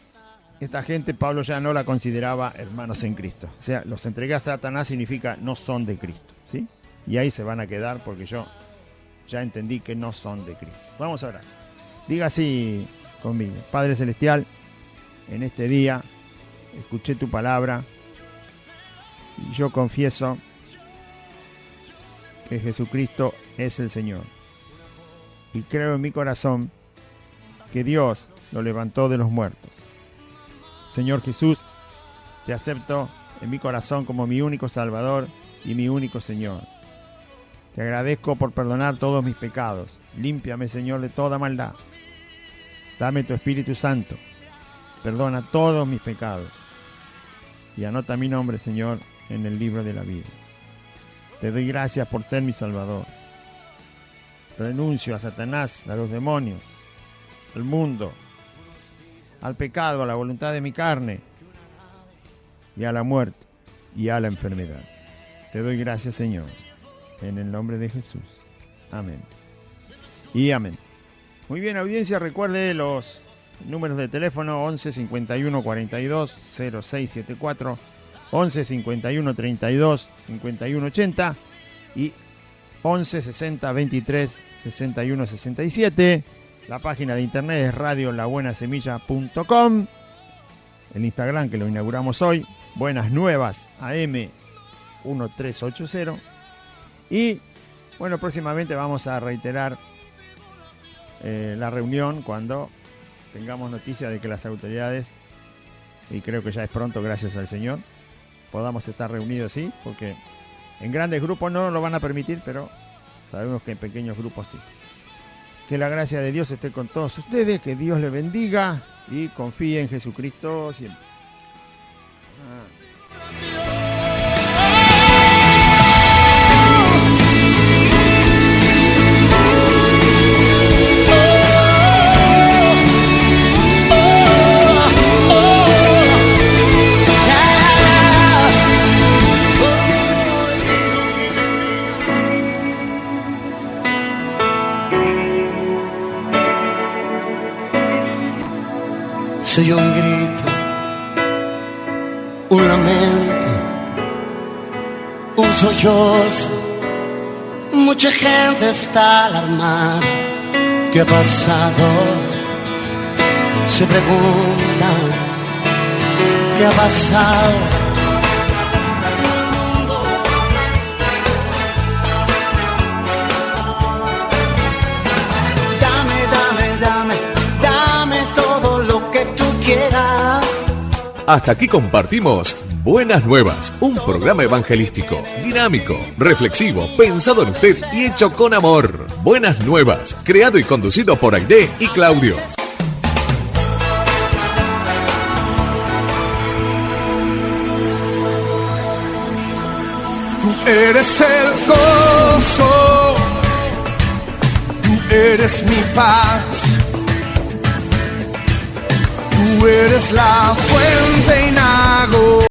Esta gente Pablo ya no la consideraba hermanos en Cristo. O sea, los entregué a Satanás significa no son de Cristo, ¿sí? Y ahí se van a quedar porque yo ya entendí que no son de Cristo. Vamos a orar. Diga así conmigo. Padre Celestial, en este día escuché tu palabra y yo confieso que Jesucristo es el Señor. Y creo en mi corazón que Dios lo levantó de los muertos. Señor Jesús, te acepto en mi corazón como mi único Salvador y mi único Señor. Te agradezco por perdonar todos mis pecados. Límpiame, Señor, de toda maldad. Dame tu Espíritu Santo. Perdona todos mis pecados. Y anota mi nombre, Señor, en el libro de la vida. Te doy gracias por ser mi Salvador. Renuncio a Satanás, a los demonios, al mundo, al pecado, a la voluntad de mi carne y a la muerte y a la enfermedad. Te doy gracias, Señor, en el nombre de Jesús. Amén. Y amén. Muy bien, audiencia, recuerde los números de teléfono 11 51 42 0674 11 51 32 51 80 y 11 60 23 61 67. La página de internet es radiolabuenasemilla.com. El Instagram, que lo inauguramos hoy, Buenas Nuevas AM 1380. Y bueno, próximamente vamos a reiterar la reunión cuando tengamos noticia de que las autoridades, y creo que ya es pronto, gracias al Señor, podamos estar reunidos, sí, porque en grandes grupos no lo van a permitir, pero sabemos que en pequeños grupos sí. Que la gracia de Dios esté con todos ustedes, que Dios les bendiga y confíe en Jesucristo siempre. Soy un grito, un lamento, un sollozo. Mucha gente está alarmada. ¿Qué ha pasado? Se preguntan, ¿qué ha pasado? Hasta aquí compartimos Buenas Nuevas, un programa evangelístico, dinámico, reflexivo, pensado en usted y hecho con amor. Buenas Nuevas, creado y conducido por Aide y Claudio. Tú eres el gozo, tú eres mi paz. Tú eres la fuente inagotable.